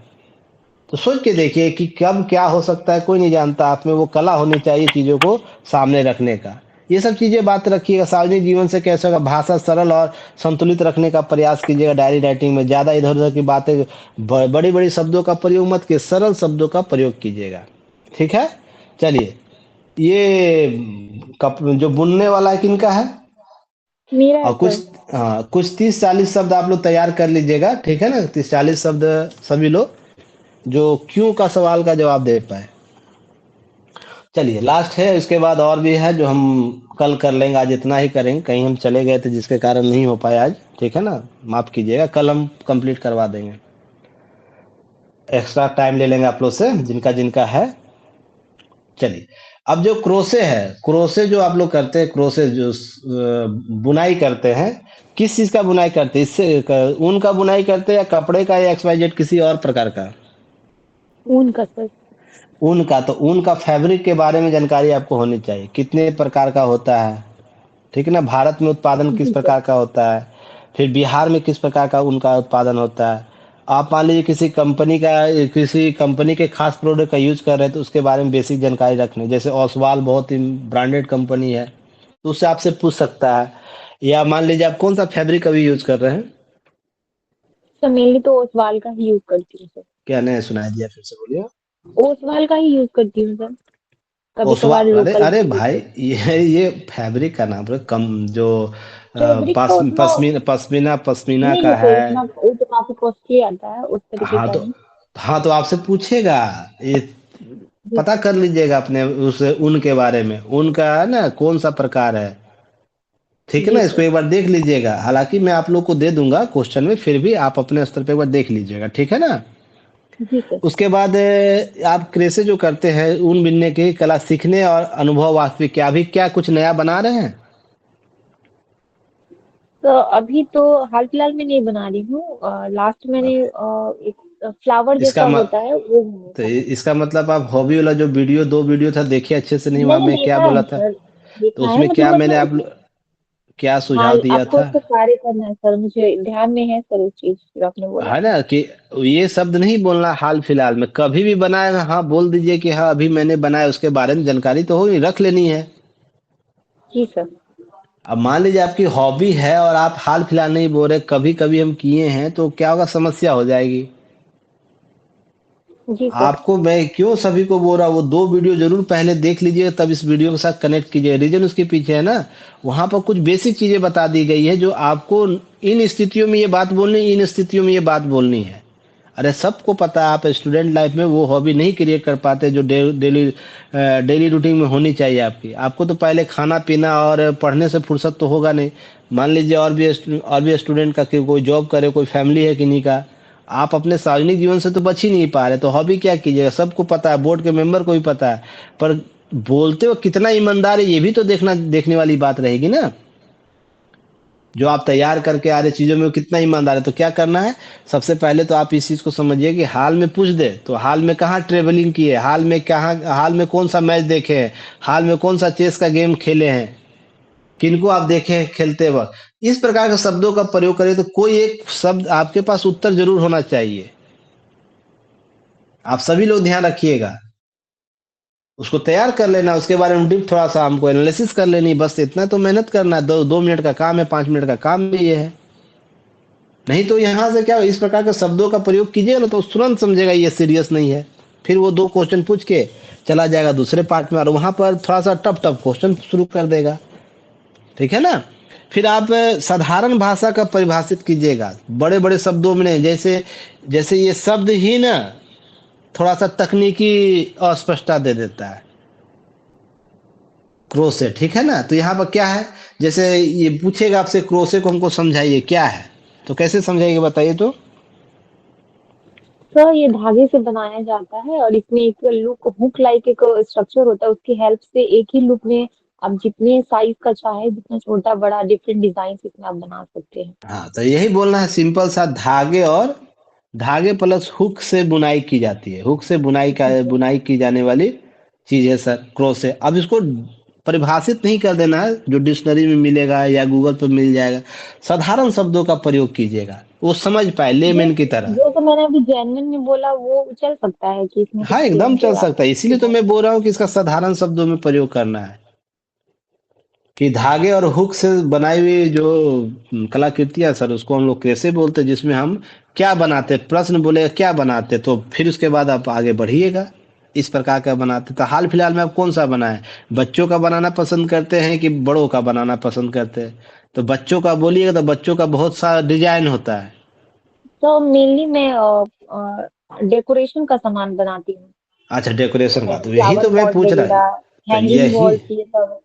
तो सोच के देखिए कि कब क्या हो सकता है, कोई नहीं जानता। आप में वो कला होनी चाहिए चीजों को सामने रखने का। ये सब चीजें बात रखिएगा। सार्वजनिक जीवन से कैसे होगा, भाषा सरल और संतुलित रखने का प्रयास कीजिएगा। डायरी राइटिंग में ज्यादा इधर उधर की बातें, बड़ी बड़ी शब्दों का प्रयोग मत कीजिए, सरल शब्दों का प्रयोग कीजिएगा। ठीक है। चलिए, ये जो बुनने वाला है किनका है? मेरा है और कुछ, सर। हाँ, कुछ 30-40 शब्द आप लोग तैयार कर लीजिएगा। ठीक है ना, 30-40 शब्द सभी लोग, जो क्यों का सवाल का जवाब दे पाए। चलिए, लास्ट है, इसके बाद और भी है जो हम कल कर लेंगे, आज इतना ही करेंगे। कहीं हम चले गए थे जिसके कारण नहीं हो पाया आज। ठीक है ना, माफ कीजिएगा, कल हम कंप्लीट करवा देंगे। एक्स्ट्रा टाइम ले लेंगे आप लोग से, जिनका जिनका है। चलिए, अब जो क्रोशे है, क्रोशे जो आप लोग करते हैं, क्रोशे जो बुनाई करते हैं, किस चीज का बुनाई करते हैं? इससे ऊन का बुनाई करते हैं, या कपड़े का, या XYZ किसी और प्रकार का? ऊन का सर। ऊन का। तो ऊन का फैब्रिक के बारे में जानकारी आपको होनी चाहिए, कितने प्रकार का होता है। ठीक है ना, भारत में उत्पादन किस जी सर। प्रकार का होता है, फिर बिहार में किस प्रकार का उनका उत्पादन होता है। आप मान लीजिए किसी कंपनी के खास प्रोडक्ट का यूज कर रहे हैं, तो उसके बारे में बेसिक जानकारी रखनी। जैसे ओसवाल बहुत ही ब्रांडेड कंपनी है, तो उससे आपसे पूछ सकता है। या मान लीजिए आप कौन सा फैब्रिक अभी यूज कर रहे हैं? सर मेनली तो ओसवाल का ही यूज करती हूँ सर। क्या नहीं सुनाई दिया, फिर से बोलिए। ओसवाल का ही यूज करती हूँ सर। कभी कभार ओसवाल, अरे लोकल अरे भी यूज भाई, करती ये फैब्रिक का नाम है, कम जो हूँ। फैब्रिक का उतना पश्मीना नहीं है का सर, है। उतना वो तो काफी कॉस्टली आता है, उस तरीके हाँ का तो, नहीं। हाँ तो आपसे पूछेगा, ये जी पता सर। कर लीजिएगा अपने उस ऊन के बारे में। ऊन का है ना, कौन सा प्रकार है। ठीक है जी ना, इसको सर। एक बार देख लीजिएगा। हालांकि मैं आप लोग को दे दूंगा क्वेश्चन में, फिर भी आप अपने स्तर पे एक बार देख लीजिएगा। ठीक है ना। जी सर। उसके बाद आप क्रेसे जो करते हैं, ऊन बिनने की कला सीखने और अनुभव वास्तविक, क्या अभी क्या कुछ नया बना रहे हैं? तो अभी तो हाल फिलहाल में नहीं बना रही हूँ। लास्ट मैंने एक फ्लावर इसका जैसा म, होता है वो बनाया तो था। इसका मतलब आप हॉबी वाला जो वीडियो, 2 वीडियो था, देखिए अच्छे से नहीं हुआ, नहीं मैं क्या देखा बोला है था? सर। तो देखा है उसमें मुझे, क्या मैंने मतलब क्या सुझाव हाल दिया आपको था? उस पर कार्य करना है सर, मुझे ध्यान में है सर उस चीज जो आपने बोला। है ना, कि ये शब्द नहीं बोलना हाल फिलहाल में, कभी भी बनाए हाँ बोल दीजिए कि हाँ अभी मैंने बनाया, उसके बारे में जानकारी तो होगी, रख लेनी है। जी सर। अब मान लीजिए आपकी हॉबी है और आप हाल फिलहाल नहीं बोल रहे, कभी कभी हम किए हैं, तो क्या होगा, समस्या हो जाएगी। जी सर। आपको मैं क्यों सभी को बोल रहा हूँ, वो 2 वीडियो जरूर पहले देख लीजिए, तब इस वीडियो के साथ कनेक्ट कीजिए। रीजन उसके पीछे है ना, वहां पर कुछ बेसिक चीजें बता दी गई है, जो आपको इन स्थितियों में ये बात बोलनी, इन स्थितियों में ये बात बोलनी है। अरे सबको पता है, आप स्टूडेंट लाइफ में वो हॉबी नहीं क्रिएट कर पाते जो डेली रूटीन में होनी चाहिए आपकी। आपको तो पहले खाना पीना और पढ़ने से फुर्सत तो होगा नहीं। मान लीजिए और भी स्टूडेंट का, कि कोई जॉब करे, कोई फैमिली है किन्हीं का, आप अपने सार्वजनिक जीवन से तो बच ही नहीं पा रहे, तो हॉबी क्या कीजिएगा? सबको पता है, बोर्ड के मेंबर को भी पता है, पर बोलते हो कितना ईमानदार है, ये भी तो देखने वाली बात रहेगी ना। जो आप तैयार करके आ रहे चीजों में वो कितना ईमानदार है। तो क्या करना है, सबसे पहले तो आप इस चीज को समझिए कि हाल में पूछ दे तो हाल में कहाँ ट्रेवलिंग किए, हाल में कहाँ, हाल में कौन सा मैच देखे हैं, हाल में कौन सा चेस का गेम खेले हैं, किनको आप देखे हैं खेलते वक्त। इस प्रकार के शब्दों का प्रयोग करें, तो कोई एक शब्द आपके पास उत्तर जरूर होना चाहिए। आप सभी लोग ध्यान रखिएगा, उसको तैयार कर लेना, उसके बारे में डीप थोड़ा सा हमको एनालिसिस कर लेनी, बस इतना तो मेहनत करना है। 2 मिनट का काम है, 5 मिनट का काम भी ये है। नहीं तो यहाँ से क्या इस प्रकार के शब्दों का प्रयोग कीजिएगा ना तो तुरंत समझेगा ये सीरियस नहीं है। फिर वो 2 क्वेश्चन पूछ के चला जाएगा दूसरे पार्ट में और वहाँ पर थोड़ा-सा टफ क्वेश्चन शुरू कर देगा। ठीक है ना? फिर आप साधारण भाषा का परिभाषित कीजिएगा, बड़े-बड़े शब्दों में नहीं, जैसे जैसे ये शब्द ही ना थोड़ा-सा तकनीकी अस्पष्टता दे देता है। क्रोशे, ठीक है ना? तो यहाँ पर क्या है, जैसे ये पूछेगा आपसे क्रोशे को हमको समझाइए क्या है? तो कैसे समझाइएगा बताइए तो? सर ये धागे से बनाया जाता है और इसमें एक हुक लाइक एक स्ट्रक्चर होता है, उसकी हेल्प से एक ही लूप में आप जितने साइज का चाहे, जितना छोटा बड़ा डिफरेंट डिजाइन इसमें आप बना सकते हैं। हाँ, तो यही बोलना है सिंपल सा धागे प्लस हुक से बुनाई की जाती है। हुक से बुनाई की जाने वाली चीज़ है सर क्रोशे। अब इसको परिभाषित नहीं कर देना है, जो डिक्शनरी में मिलेगा या गूगल पे मिल जाएगा। साधारण शब्दों का प्रयोग कीजिएगा, वो समझ पाए लेमैन की तरह। जो तो मैंने अभी जेन्युइन में बोला वो चल सकता है कि इसमें हाँ, कुछ एकदम चल जो सकता है। इसीलिए तो मैं बोल रहा हूँ कि इसका साधारण शब्दों में प्रयोग करना है। कि धागे और हुक से बनाई हुई जो कलाकृतियाँ सर उसको हम लोग कैसे बोलते हैं, जिसमें हम क्या बनाते हैं, प्रश्न बोलेगा क्या बनाते, तो फिर उसके बाद आप आगे बढ़िएगा। इस प्रकार का बनाते तो हाल फिलहाल में आप कौन सा बनाए, बच्चों का बनाना पसंद करते हैं कि बड़ों का बनाना पसंद करते हैं? तो बच्चों का बोलिएगा तो बच्चों का बहुत सा डिजाइन होता है। तो मेनली मैं डेकोरेशन का सामान बनाती हूँ, अच्छा, डेकोरेशन का, तो यही फ्लावर तो मैं पॉट पूछ रहा वगैरह, तो हैंगिंग वॉल्स ये सब।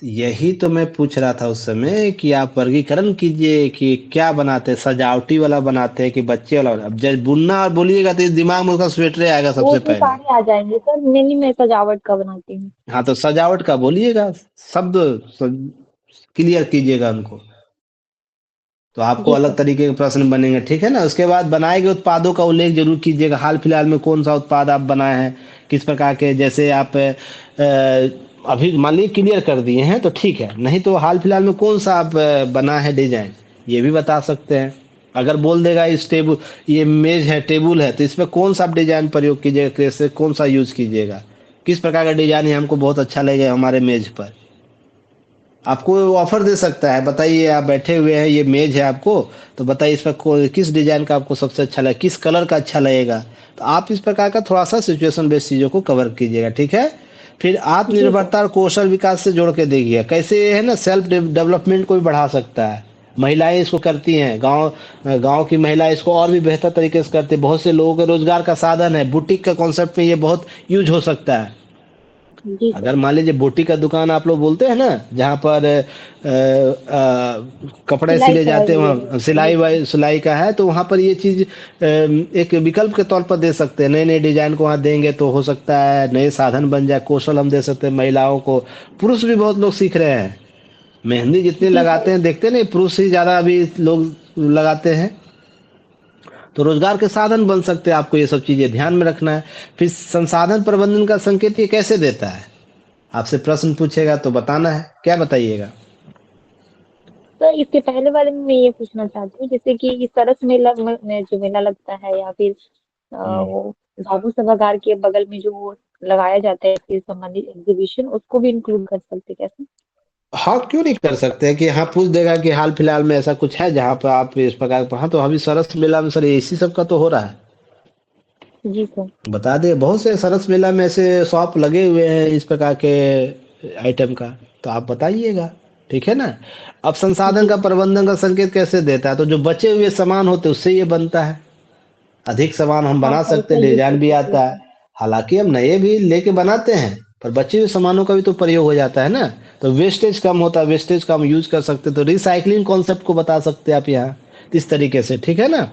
यही तो मैं पूछ रहा था उस समय कि आप वर्गीकरण कीजिए कि क्या बनाते हैं, सजावटी वाला बनाते हैं कि बच्चे वाला। अब जब बुनना और बोलिएगा तो इस दिमाग में उसका स्वेटर आएगा वो सबसे तो पहले। सारे आ जाएंगे सर, मेनली मैं सजावट का बनाती हूँ। हाँ, तो सजावट का बोलिएगा, शब्द क्लियर कीजिएगा उनको, तो आपको जी अलग सर। तरीके के प्रश्न बनेंगे। ठीक है ना? उसके बाद बनाए गए उत्पादों का उल्लेख जरूर कीजिएगा, हाल फिलहाल में कौन सा उत्पाद आप बनाए हैं, किस प्रकार के। जैसे आप अभी मान लीजिए क्लियर कर दिए हैं तो ठीक है, नहीं तो हाल फिलहाल में कौन सा आप बना है डिजाइन, ये भी बता सकते हैं। अगर बोल देगा इस टेबल, ये मेज है टेबल है, तो इसमें कौन सा आप डिजाइन प्रयोग कीजिएगा, कैसे कौन सा यूज कीजिएगा, किस प्रकार का डिजाइन है हमको बहुत अच्छा लगेगा हमारे मेज पर। आपको ऑफर दे सकता है, बताइए आप बैठे हुए हैं, ये मेज है आपको, तो बताइए इस पर किस डिजाइन का आपको सबसे अच्छा लगे, किस कलर का अच्छा लगेगा। तो आप इस प्रकार का थोड़ा सा सिचुएशन बेस्ड चीजों को कवर कीजिएगा। ठीक है? फिर जी सर। आत्मनिर्भरता और कौशल विकास से जोड़ के देखिए, कैसे ये है ना सेल्फ डेवलपमेंट को भी बढ़ा सकता है। महिलाएं इसको करती हैं, गांव की महिलाएं इसको और भी बेहतर तरीके से करती है। बहुत से लोगों के रोजगार का साधन है, बुटीक का कॉन्सेप्ट में ये बहुत यूज हो सकता है। जी सर। अगर मान लीजिए बोटी का दुकान आप लोग बोलते हैं ना, जहाँ पर कपड़े सिलाई सिले कढ़ाई जाते हैं, वगैरह। वहाँ जी सर। सिलाई का है, तो वहाँ पर ये चीज एक विकल्प के तौर पर दे सकते हैं। नए नए डिजाइन को वहाँ देंगे तो हो सकता है नए साधन बन जाए, कौशल हम दे सकते हैं महिलाओं को। पुरुष भी बहुत लोग सीख रहे हैं, मेहंदी जितनी जी लगाते सर। हैं देखते नहीं, पुरुष ही ज्यादा अभी लोग लगाते हैं। तो रोजगार के साधन बन सकते हैं, आपको ये सब चीजें ध्यान में रखना है। फिर संसाधन प्रबंधन का संकेत ये कैसे देता है, आपसे प्रश्न पूछेगा तो बताना है, क्या बताइएगा? सर इसके पहले वाले में मैं ये पूछना चाहती हूँ, जैसे कि इस सरस मेला में जो मेला लगता है या फिर हम्म। वो बाबू सभागार के बगल में जो वो लगाया जाता है फिर संबंधित एग्जीबिशन, उसको भी इंक्लूड कर सकते हैं कैसे? हाँ, क्यों नहीं कर सकते हैं कि हाँ पूछ देगा कि हाल फिलहाल में ऐसा कुछ है जहाँ पर आप इस प्रकार हाँ, तो अभी सरस मेला में सर इसी सब का तो हो रहा है। जी सर। बता दे, बहुत से सरस मेला में ऐसे शॉप लगे हुए हैं इस प्रकार के आइटम का, तो आप बताइएगा। ठीक है ना? अब संसाधन जी का सर। प्रबंधन का संकेत कैसे देता है, तो जो बचे हुए सामान होते हैं उससे ये बनता है। अधिक सामान हम हाँ बना सर, सकते उसका हैं, यूज डिजाइन कर भी सकते आता है। हैं। हालांकि हम नए भी लेके बनाते हैं, पर बचे हुए सामानों का भी तो प्रयोग हो जाता है ना, तो वेस्टेज कम होता है, वेस्टेज का हम यूज कर सकते हैं। तो रिसाइकलिंग कॉन्सेप्ट को बता सकते हैं आप यहाँ इस तरीके से। ठीक है ना?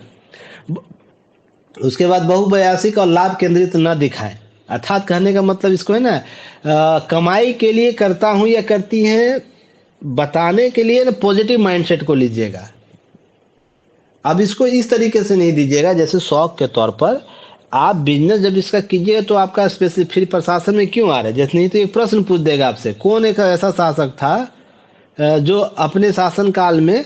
उसके बाद बहुबयासिक और लाभ केंद्रित न दिखाए, अर्थात कहने का मतलब इसको है ना, कमाई के लिए करता हूं या करती हैं बताने के लिए ना पॉजिटिव माइंडसेट को लीजिएगा। अब इसको इस तरीके से नहीं दीजिएगा जैसे शौक के तौर पर। आप बिजनेस जब इसका कीजिएगा तो आपका स्पेसिफिक फिर प्रशासन में क्यों आ रहा है, जैसे नहीं तो एक प्रश्न पूछ देगा आपसे, कौन एक ऐसा शासक था जो अपने शासन काल में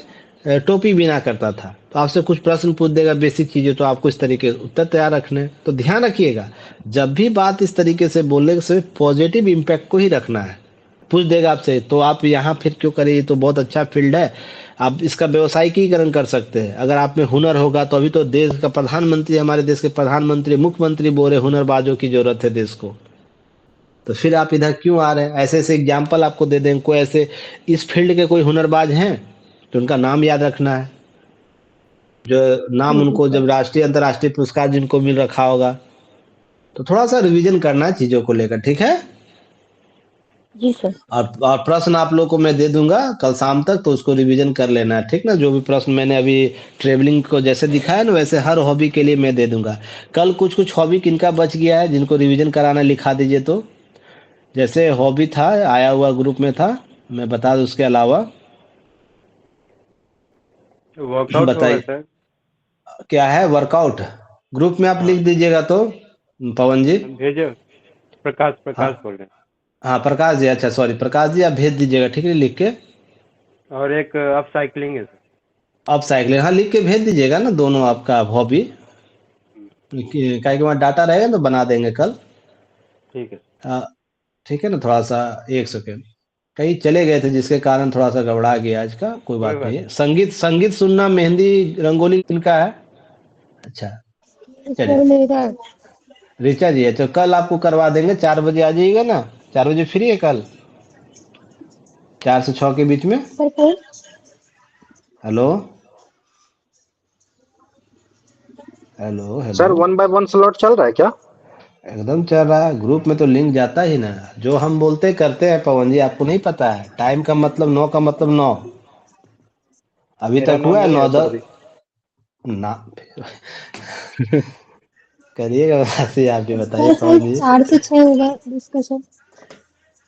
टोपी बिना करता था, तो आपसे कुछ प्रश्न पूछ देगा बेसिक चीजें, तो आपको इस तरीके से उत्तर तैयार रखने हैं। तो ध्यान रखिएगा, जब भी बात इस तरीके से बोलने से पॉजिटिव इम्पैक्ट को ही रखना है। पूछ देगा आपसे, तो आप यहाँ फिर क्यों करें, ये तो बहुत अच्छा फील्ड है, आप इसका व्यवसायिकीकरण कर सकते हैं। अगर आप में हुनर होगा तो अभी तो देश का प्रधानमंत्री, हमारे देश के प्रधानमंत्री, मुख्यमंत्री बोल रहे हुनरबाजों की जरूरत है देश को, तो फिर आप इधर क्यों आ रहे हैं? ऐसे ऐसे एग्जाम्पल आपको दे देंगे, कोई ऐसे इस फील्ड के कोई हुनरबाज हैं तो उनका नाम याद रखना है, जो नाम जी उनको सर। जब राष्ट्रीय अंतर्राष्ट्रीय पुरस्कार जिनको मिल रखा होगा, तो थोड़ा सा रिवीजन करना है चीजों को लेकर, ठीक है। जी सर। और प्रश्न आप लोग को मैं दे दूंगा कल शाम तक, तो उसको रिवीजन कर लेना है, ठीक ना। जो भी प्रश्न मैंने अभी ट्रेवलिंग को जैसे दिखाया ना, वैसे हर हॉबी के लिए मैं दे दूंगा। कल कुछ कुछ हॉबी किनका बच गया है जिनको रिवीजन कराना, लिखा दीजिए। तो जैसे हॉबी था आया हुआ ग्रुप में था, मैं बता दूं उसके अलावा वर्कआउट होगा बताइए सर। क्या है वर्कआउट, ग्रुप में आप हाँ लिख दीजिएगा तो पवन जी। भेजो। प्रकाश हाँ प्रकाश बोल रहे हाँ प्रकाश जी, अच्छा सॉरी प्रकाश जी, आप भेज दीजिएगा, ठीक है, लिख के। हैं। और एक अप साइकिलिंग है सर। आप साइकिलिंग, हाँ लिख के भेज दीजिएगा ना, दोनों आपका हॉबी, क्या के वहाँ डाटा रहेगा तो बना देंगे कल। ठीक है। हाँ, ठीक है ना। थोड़ा सा एक सेकेंड, कहीं चले गए थे जिसके कारण थोड़ा सा गड़बड़ा गया आज का, कोई कोई बात बात नहीं है। नहीं। संगीत संगीत सुनना, मेहंदी, रंगोली किनका है? अच्छा चलिए, सर मेरा ऋचा जी है, तो कल आपको करवा देंगे, 4 बजे आ जाइएगा ना। 4 बजे फ्री है कल, 4 से 6 के बीच में। सर कौन? Hello hello sir hello, 1 by 1 slot चल रहा है क्या? एकदम चल रहा है, ग्रुप में तो लिंक जाता ही ना। जो हम बोलते करते हैं पवन जी, आपको नहीं पता है, टाइम का मतलब 9 का मतलब 9। अभी मेरा तक नाम हुआ है नहीं नौ है सर दस अभी। ना। करिएगा वैसे, आप भी बताइए सर पवन शायद जी। 4 से 6 होगा डिस्कशन।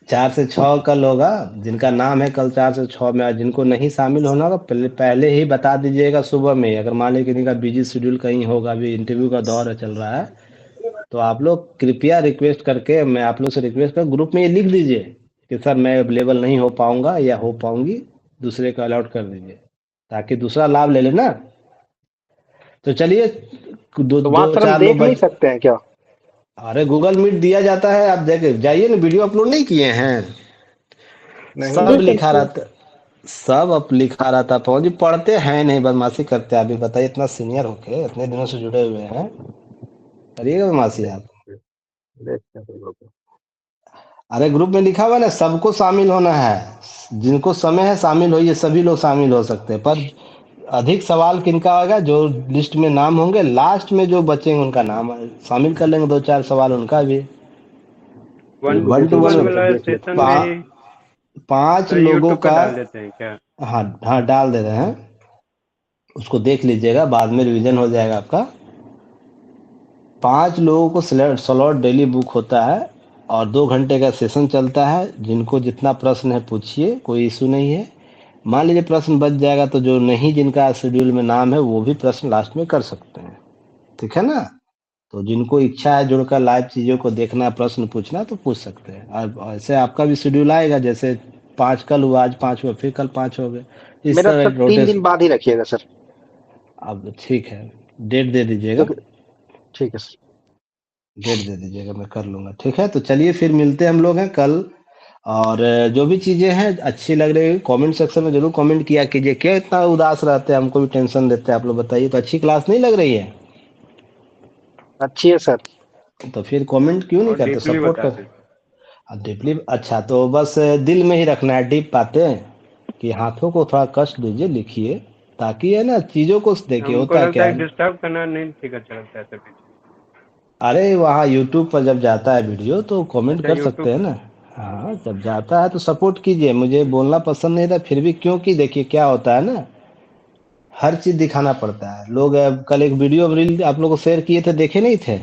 4 से 6 कल होगा, जिनका नाम है कल 4 से 6 में। और जिनको नहीं शामिल होना होगा पहले पहले ही बता दीजिएगा सुबह में ही। अगर मान लीजिए किसी का बिजी शेड्यूल कहीं होगा, अभी इंटरव्यू का दौर चल रहा है, तो आप लोग कृपया रिक्वेस्ट करके, मैं आप लोग से रिक्वेस्ट कर, ग्रुप में ये लिख दीजिए कि सर मैं अवेलेबल नहीं हो पाऊंगा या हो पाऊंगी, दूसरे को अलॉट कर दीजिए, ताकि दूसरा लाभ ले लेना। तो चलिए, दो तो वहां दो सर हम चार लोग देख नहीं बच। सकते हैं क्या? अरे गूगल मीट दिया जाता है, आप देख जाइए ना, वीडियो अपलोड नहीं किए हैं, नहीं। सब जी सर लिखा किया। रहता, सब अब लिखा रहता। पवन जी पढ़ते हैं नहीं, बदमाशी करते हैं। अभी बताइए, इतना सीनियर होके इतने दिनों से जुड़े हुए हैं, करिएगा बदमाशी आप। देखते हैं फिर लोग। अरे ग्रुप में लिखा हुआ है ना, सबको शामिल होना है, जिनको समय है शामिल होइए, सभी लोग शामिल हो सकते हैं। पर अधिक सवाल किनका होगा, जो लिस्ट में नाम होंगे लास्ट में जो बचेंगे उनका नाम शामिल कर लेंगे, 2 4 सवाल उनका भी। 1 to 1 1 में वाला देख लेते सेशन पा, में ही 5 लोगों यूट्यूब पर का। डाल देते हैं क्या? हाँ हाँ डाल दे रहे हैं, उसको देख लीजिएगा, बाद में रिवीजन हो जाएगा आपका। 5 लोगों को स्लॉट डेली बुक होता है, और 2 घंटे का सेशन चलता है। जिनको जितना प्रश्न है पूछिए, कोई इशू नहीं है। मान लीजिए प्रश्न बच जाएगा तो जो नहीं, जिनका शेड्यूल में नाम है, वो भी प्रश्न लास्ट में कर सकते हैं, ठीक है ना। तो जिनको इच्छा है जुड़कर लाइव चीज़ों को देखना, प्रश्न पूछना, तो पूछ सकते हैं। और ऐसे आपका भी शेड्यूल आएगा, जैसे 5 कल हुआ, आज 5 हुआ, फिर कल 5 हो गए, इस मेरा तरह सर 3 दिन रोटेशन। बाद ही रखिएगा सर। अब ठीक है, डेट दे दीजिएगा, क्योंकि ठीक है सर। डेट दे दीजिएगा, मैं कर लूँगा, ठीक है। तो चलिए फिर मिलते हैं हम लोग हैं कल। और जो भी चीज़ें हैं अच्छी लग रही है, कमेंट सेक्शन में जरूर कमेंट किया कीजिए। क्यों इतना उदास रहते हैं, हमको भी टेंशन देते हैं आप लोग, बताइए। तो अच्छी क्लास नहीं लग रही है अच्छी है सर। तो फिर कमेंट क्यों नहीं और करते, डीपली सपोर्ट बताते कर। हैं। अब डीपली, अच्छा तो बस दिल में ही रखना है डीप बातें, कि हाथों को थोड़ा कष्ट दीजिए, लिखिए, ताकि है ना चीज़ों को देखिए हमको होता लगता क्या है है। डिस्टर्ब करना नहीं ठीक अच्छा लगता है सर। अरे वहाँ यूट्यूब पर जब जाता है वीडियो तो कमेंट अच्छा कर यूट्यूब सकते हैं पर। ना। हाँ जब जाता है तो सपोर्ट कीजिए। मुझे बोलना पसंद नहीं था फिर भी, क्योंकि देखिए क्या होता है ना, हर चीज़ दिखाना पड़ता है। लोग कल एक वीडियो रील आप लोग को शेयर किए थे, देखे नहीं थे,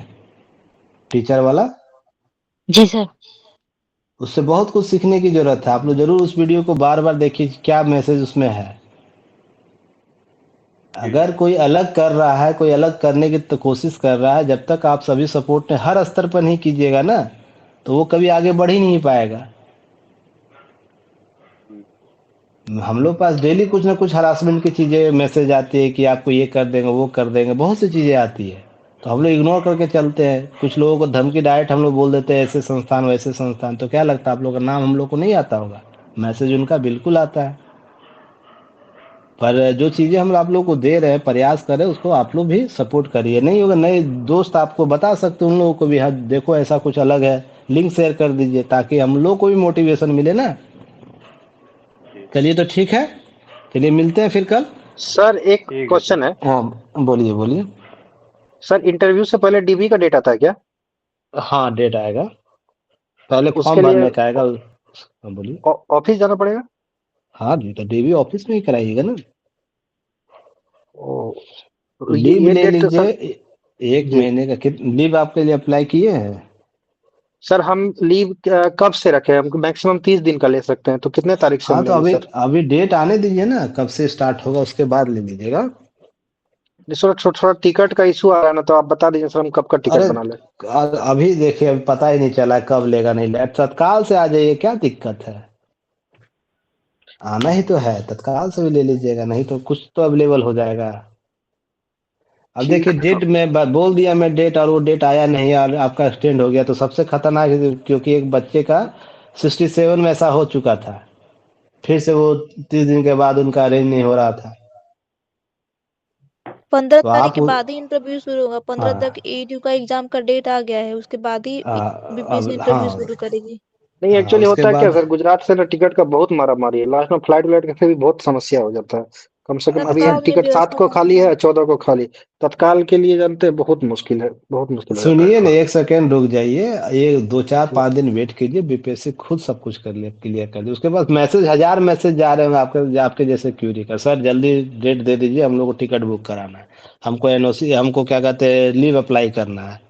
टीचर वाला। जी सर। उससे बहुत कुछ सीखने की जरूरत है, आप लोग जरूर उस वीडियो को बार बार देखिए, क्या मैसेज उसमें है। जी अगर कोई अलग कर रहा है, कोई अलग करने की तो कोशिश कर रहा है, जब तक आप सभी सपोर्ट हर स्तर पर नहीं कीजिएगा ना, तो वो कभी आगे बढ़ ही नहीं पाएगा। हम लोग पास डेली कुछ ना कुछ हरासमेंट की चीज़ें मैसेज आती है कि आपको ये कर देंगे, वो कर देंगे, बहुत सी चीज़ें आती है। तो हम लोग इग्नोर करके चलते हैं। कुछ लोगों को धमकी डायरेक्ट हम लोग बोल देते हैं ऐसे संस्थान वैसे संस्थान। तो क्या लगता है आप लोग का नाम हम लोग को नहीं आता होगा? मैसेज उनका बिल्कुल आता है। पर जो चीजें हम आप लोग को दे रहे हैं, प्रयास कर रहे हैं, उसको आप लोग भी सपोर्ट करिए। नहीं होगा नए दोस्त आपको बता सकते हैं उन लोगों को भी, हाँ देखो ऐसा कुछ अलग है, लिंक शेयर कर दीजिए ताकि हम लोग को भी मोटिवेशन मिले ना। जी चलिए तो ठीक है, चलिए मिलते हैं फिर कल। सर एक ठीक है सर। क्वेश्चन है हाँ बोलिए बोलिए। सर, इंटरव्यू से पहले डीबी का डेट आता है क्या? हाँ डेट आएगा, पहले उसके फॉर्म लिए भरने का आएगा। हाँ बोलिए। ऑफिस जाना पड़ेगा? हाँ जी, तो डीवी ऑफिस में ही कराइएगा ना। ओ, तो लीव ये ले डेट लीजिए सर। एक जी महीने का। लीव आपके लिए अप्लाई किए हैं? सर, हम लीव कब से रखें? हम मैक्सिमम 30 दिन का ले सकते हैं, तो कितने तारीख से हाँ तो मिलेंगे अभी सर? अभी डेट आने दीजिए ना, कब से स्टार्ट होगा उसके बाद ले लीजिएगा। सर थोड़ा टिकट का इशू आ रहा है ना, तो आप बता दीजिए सर, हम कब का टिकट अरे बना लें? अभी देखिए, अभी पता ही नहीं चला कब लेगा नहीं लेगा। तत्काल से आ जाइए, क्या दिक्कत है? आना ही तो है, तत्काल से भी ले लीजिएगा, नहीं तो कुछ तो अवेलेबल हो जाएगा। अब देखिए ठीक है डेट में बोल दिया मैं डेट, और वो डेट आया नहीं और आपका एक्सटेंड हो गया, तो सबसे खतरनाक है, क्योंकि एक बच्चे का 67 में ऐसा हो चुका था। फिर से वो 30 दिन के बाद उनका अरेंज नहीं हो रहा था। 15 तो तारीख आप के बाद ही इंटरव्यू शुरू होगा। 15 तक हाँ एयू का एग्जाम का डेट आ गया है, उसके बाद ही बीपीएससी अब इंटरव्यू हाँ शुरू करेगी। नहीं, एक्चुअली उसके होता है क्या बाद सर, गुजरात से ना टिकट का बहुत मारा मारी है, लास्ट में फ्लाइट व्लाइट का भी बहुत समस्या हो जाता है। कम से कम अभी तत्काल में टिकट 7 व्यवस्था को करना खाली है। है, 14 को खाली। तत्काल के लिए जानते हैं बहुत मुश्किल है, बहुत मुश्किल हो जाता सुनिए ना, है। एक सेकेंड रुक जाइए, ये 2 4 5 जी दिन वेट कीजिए, बीपीएससी खुद सब कुछ कर ले क्लियर कर दे। उसके बाद मैसेज, 1000 मैसेज जा रहे हैं आपके जैसे क्यूरी का, सर जल्दी डेट दे दीजिए, हम लोग को टिकट बुक कराना है, हमको एनओसी, हमको क्या कहते हैं लीव अप्लाई करना है।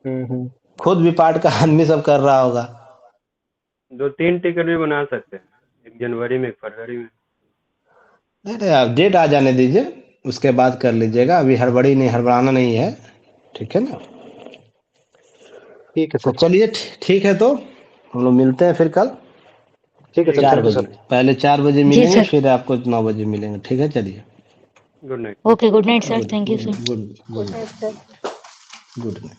हम्म। खुद भी पार्ट का आदमी सब कर रहा होगा। 2 3 टिकट भी बना सकते हैं, एक जनवरी में एक फरवरी में। नहीं नहीं, आप डेट आ जाने दीजिए, उसके बाद कर लीजिएगा, अभी हड़बड़ी नहीं, हड़बड़ाना नहीं है, ठीक है ना। ठीक है तो सर। चलिए ठीक है, तो हम लोग मिलते हैं फिर कल ठीक है सर, ठीक है 4 थैंक यू सर। बजे सर। पहले 4 बजे जी मिलेंगे, सर। फिर आपको 9 बजे मिलेंगे, ठीक है। चलिए, good night. Okay, good night sir, good thank you good sir. Good good good night night. Sir. Good night.